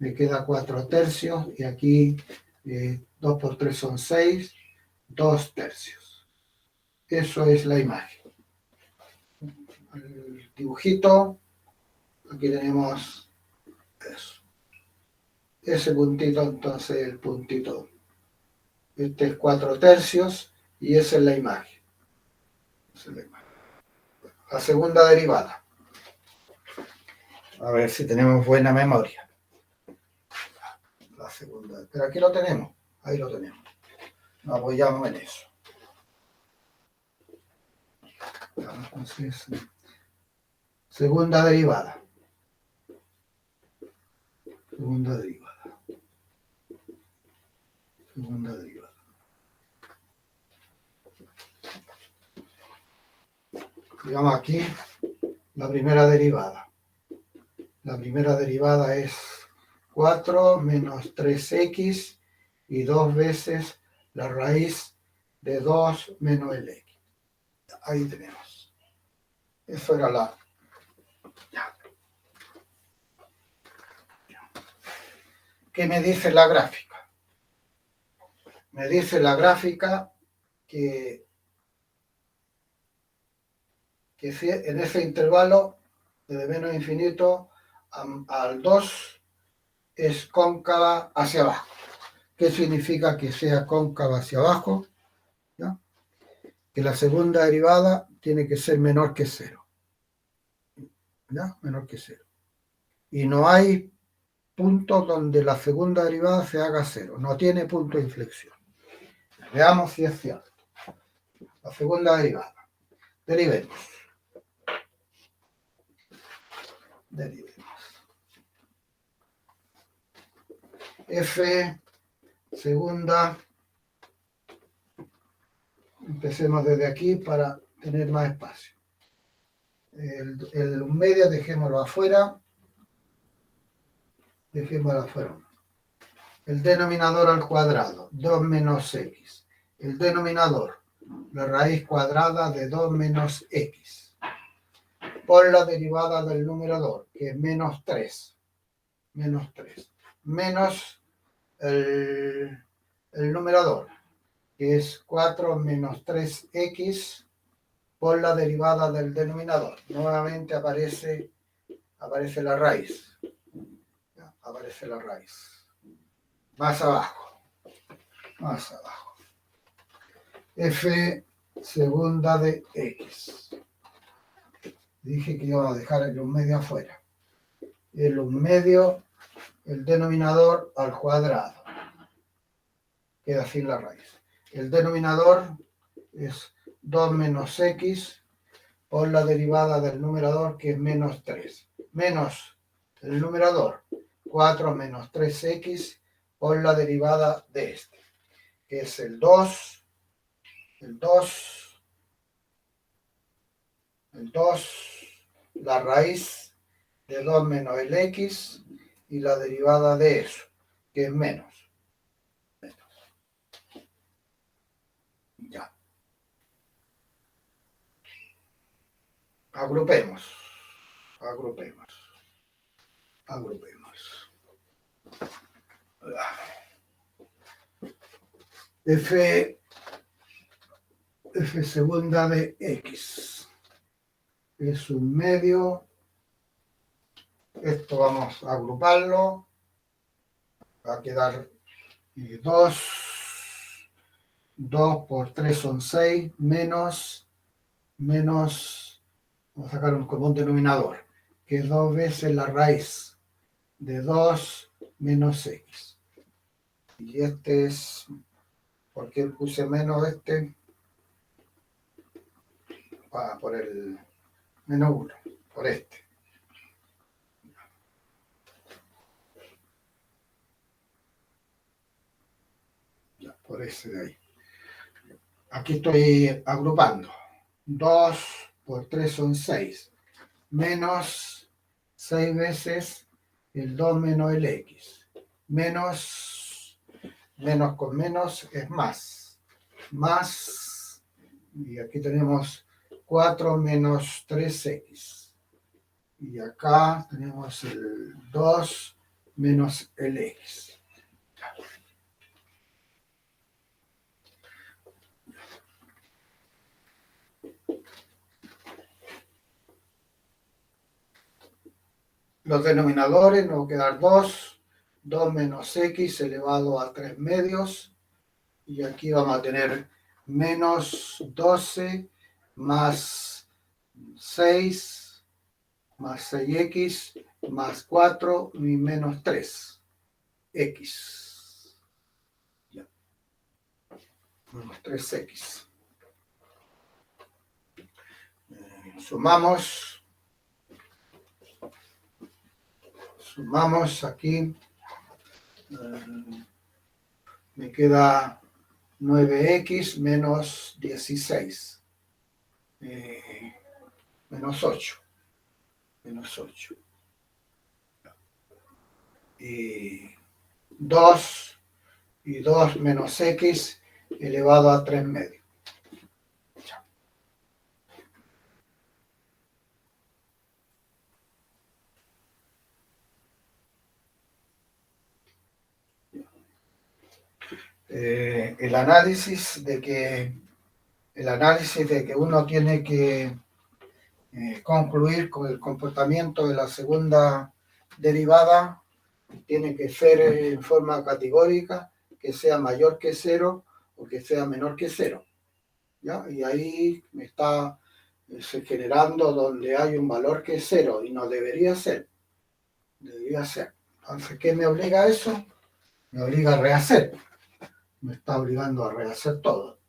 me queda 4 tercios y aquí 2 por 3 son 6, 2 tercios. Eso es la imagen. El dibujito, aquí tenemos eso. Ese puntito, entonces el puntito. Este es 4/3 y esa es la imagen. Esa es la imagen. La segunda derivada. A ver si tenemos buena memoria. La segunda. Pero aquí lo tenemos. Ahí lo tenemos. Nos apoyamos en eso. Entonces, segunda derivada. Segunda derivada. Segunda derivada. Digamos aquí la primera derivada. La primera derivada es 4 menos 3x y 2 veces la raíz de 2 menos el x. Ahí tenemos. Eso era la... ¿Qué me dice la gráfica? Me dice la gráfica que si en ese intervalo de menos infinito al 2 es cóncava hacia abajo. ¿Qué significa que sea cóncava hacia abajo? ¿Ya? Que la segunda derivada tiene que ser menor que 0. ¿Ya? Menor que 0. Y no hay punto donde la segunda derivada se haga 0. No tiene punto de inflexión. Veamos si es cierto. La segunda derivada. Derivemos. F segunda. Empecemos desde aquí para tener más espacio. El medio dejémoslo afuera. Dejémoslo afuera. El denominador al cuadrado, 2 menos x. El denominador, la raíz cuadrada de 2 menos x. Por la derivada del numerador, que es menos 3. Menos 3. Menos el numerador, que es 4 menos 3x por la derivada del denominador. Nuevamente aparece la raíz. ¿Ya? Aparece la raíz. Más abajo. Más abajo. F segunda de x. Dije que iba a dejar el 1 medio afuera. El 1 medio, el denominador al cuadrado. Queda sin la raíz. El denominador es 2 menos x por la derivada del numerador, que es menos 3. Menos el numerador, 4 menos 3x por la derivada de este, que es el 2, la raíz de 2 menos el x y la derivada de eso, que es menos. Ya. Agrupemos. F segunda de x es 1 medio. Esto vamos a agruparlo. Va a quedar 2 por 3 son 6, menos, vamos a sacar un común denominador, que es 2 veces la raíz de 2 menos x. Y este es, ¿por qué puse menos este? Por el menos 1, por este. Ya, por ese de ahí. Aquí estoy agrupando. 2 por 3 son 6. Menos 6 veces el 2 menos el x. Menos con menos es más. Más, y aquí tenemos 4 menos 3x. Y acá tenemos el 2 menos el x. los denominadores nos va a quedar 2 menos x elevado a 3 medios, y aquí vamos a tener menos 12 más 6 más 6x más 4 y menos 3x. Ya. Menos 3x. Sumamos aquí. Me queda 9x menos 16. Menos 8. Menos 8. Y 2 menos x elevado a 3 medios. El análisis de que uno tiene que concluir con el comportamiento de la segunda derivada tiene que ser en forma categórica, que sea mayor que 0 o que sea menor que 0. ¿Ya? Y ahí me está generando donde hay un valor que es 0 y no debería ser. Debería ser. Entonces, ¿qué me obliga a eso? Me obliga a rehacer. Me está obligando a rehacer todo.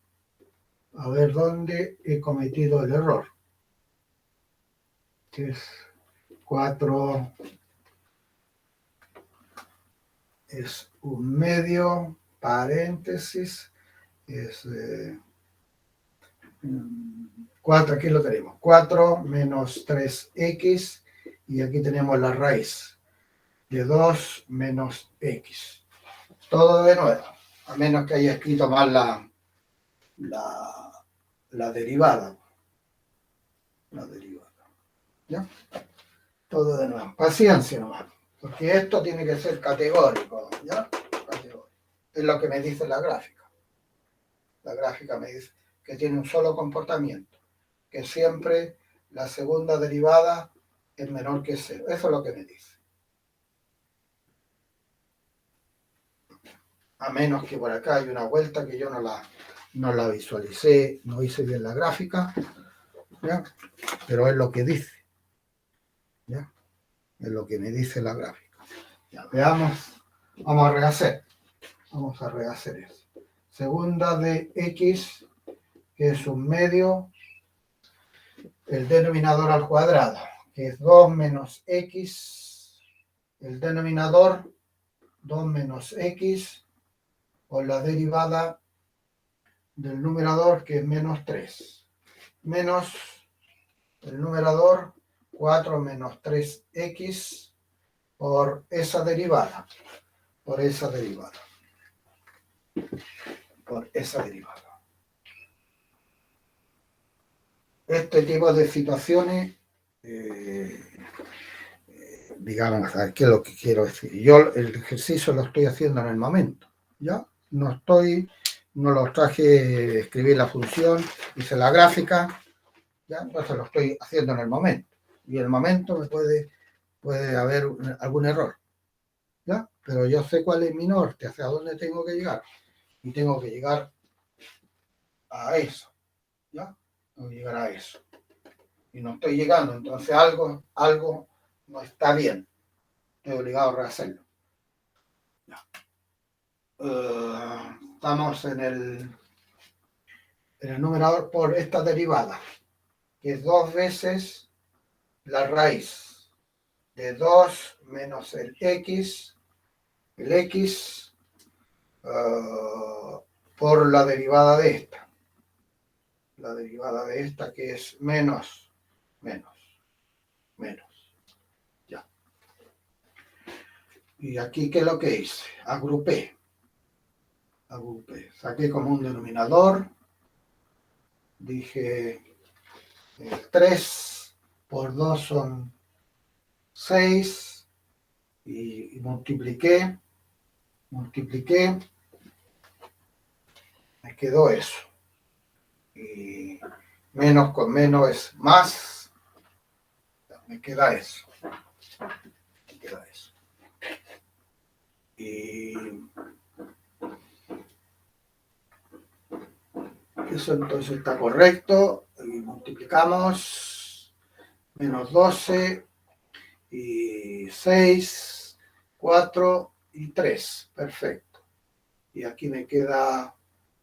A ver dónde he cometido el error. Que es 4 es un medio, paréntesis, es 4, aquí lo tenemos, 4 menos 3x, y aquí tenemos la raíz de 2 menos x. Todo de nuevo, a menos que haya escrito mal la derivada. La derivada. ¿Ya? Todo de nuevo. Paciencia nomás. Porque esto tiene que ser categórico. ¿Ya? Categórico. Es lo que me dice la gráfica. La gráfica me dice que tiene un solo comportamiento. Que siempre la segunda derivada es menor que 0. Eso es lo que me dice. A menos que por acá hay una vuelta que yo no la visualicé, no hice bien la gráfica. ¿Ya? Pero es lo que dice. ¿Ya? Es lo que me dice la gráfica. Ya, veamos, vamos a rehacer eso. Segunda de x, que es un medio, el denominador al cuadrado, que es 2 menos x, el denominador 2 menos x, o la derivada del numerador, que es menos 3, menos el numerador 4 menos 3x por esa derivada. Por esa derivada. Este tipo de situaciones, digamos, a ver, ¿qué es lo que quiero decir? Yo el ejercicio lo estoy haciendo en el momento, ¿ya? No lo traje, escribí la función, hice la gráfica, ¿ya? Entonces lo estoy haciendo en el momento. Y en el momento me puede haber algún error, ¿ya? Pero yo sé cuál es mi norte, hacia dónde tengo que llegar. Y tengo que llegar a eso, ¿ya? Tengo que llegar a eso. Y no estoy llegando, entonces algo no está bien. Estoy obligado a rehacerlo. Estamos en el numerador por esta derivada, que es 2 veces la raíz de 2 menos el x por la derivada de esta. La derivada de esta, que es menos. Ya. Y aquí, ¿qué es lo que hice? Agrupé. Saqué como un denominador. Dije 3 por 2 son 6. Y multipliqué. Me quedó eso. Y menos con menos es más. Me queda eso. queda eso. Y eso entonces está correcto. Y multiplicamos menos 12 y 6, 4 y 3. Perfecto. Y aquí me queda,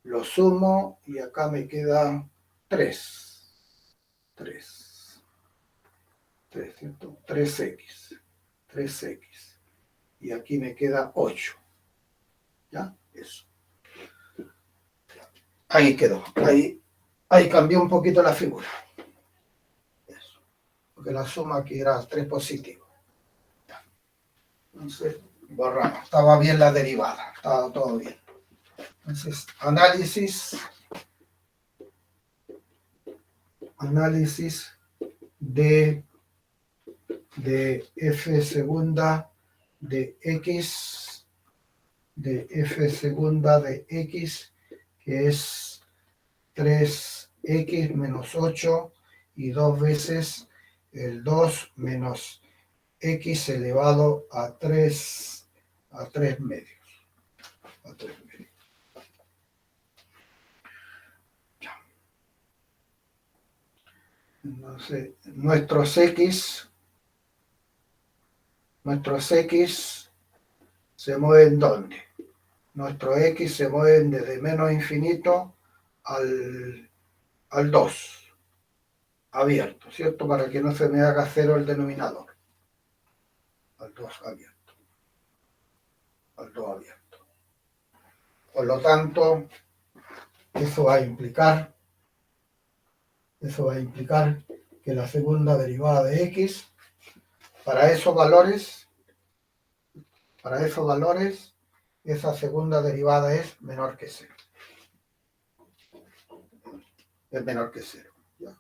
lo sumo, y acá me queda 3. 3, ¿cierto? 3x. 3x. Y aquí me queda 8. ¿Ya? Eso. Ahí quedó. Ahí cambió un poquito la figura. Eso. Porque la suma aquí era 3 positivo. Ya. Entonces, borramos. Estaba bien la derivada. Estaba todo bien. Entonces, análisis de f segunda de x, que es 3x menos 8 y 2 veces el 2 menos x elevado a 3 medios. A 3 medios. Ya. Entonces, nuestros x se mueven ¿dónde? Nuestros x se mueven desde menos infinito al 2, abierto, ¿cierto? Para que no se me haga cero el denominador. Al 2 abierto. Al 2 abierto. Por lo tanto, eso va a implicar que la segunda derivada de x, para esos valores, esa segunda derivada es menor que 0. Es menor que 0. ¿Ya?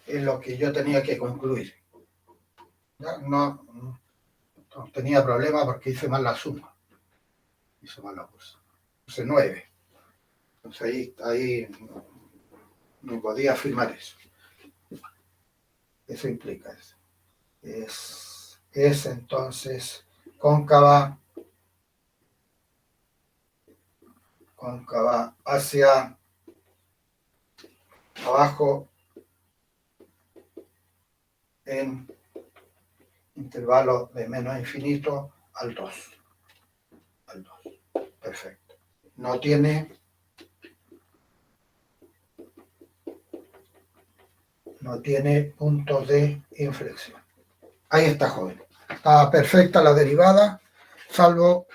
Es lo que yo tenía que concluir. ¿Ya? No tenía problema porque hice mal la suma. Hice mal la cosa. Entonces 9. Entonces ahí no podía afirmar eso. Eso implica eso. Es entonces cóncava hacia abajo en intervalo de menos infinito al 2. Perfecto. No tiene puntos de inflexión. Ahí está, joven. Estaba perfecta la derivada, salvo...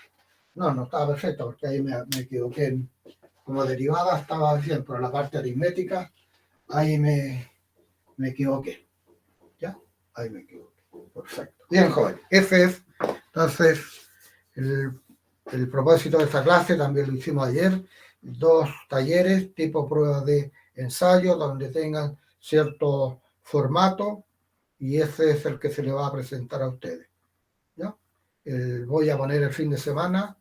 No estaba perfecta porque ahí me equivoqué. Como derivada estaba bien, pero la parte aritmética, ahí me equivoqué. ¿Ya? Ahí me equivoqué. Perfecto. Bien, joven. Ese es, entonces, el propósito de esta clase. También lo hicimos ayer. 2 talleres, tipo pruebas de ensayo, donde tengan cierto formato, y ese es el que se le va a presentar a ustedes. ¿Ya? Voy a poner el fin de semana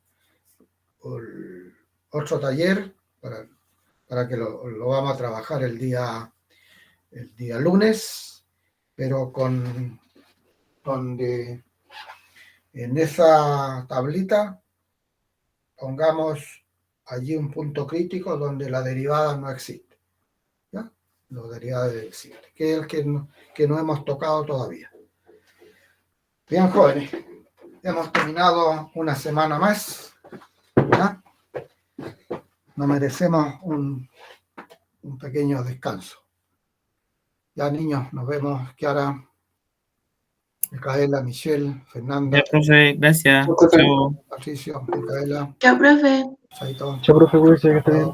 otro taller para que lo vamos a trabajar el día lunes, pero donde en esa tablita pongamos allí un punto crítico donde la derivada no existe. ¿Ya? La derivada existe, que es el que no hemos tocado todavía. Bien, jóvenes, hemos terminado una semana más. ¿Ya? Nos merecemos un pequeño descanso. Ya, niños, nos vemos. Kiara, Micaela, Michelle, Fernanda. Ya, profe, gracias. Chao. Patricio, Micaela. Chao, profe. Chaito. Chao, profe, cuídese, que esté bien.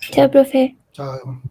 Chao, profe. Chao.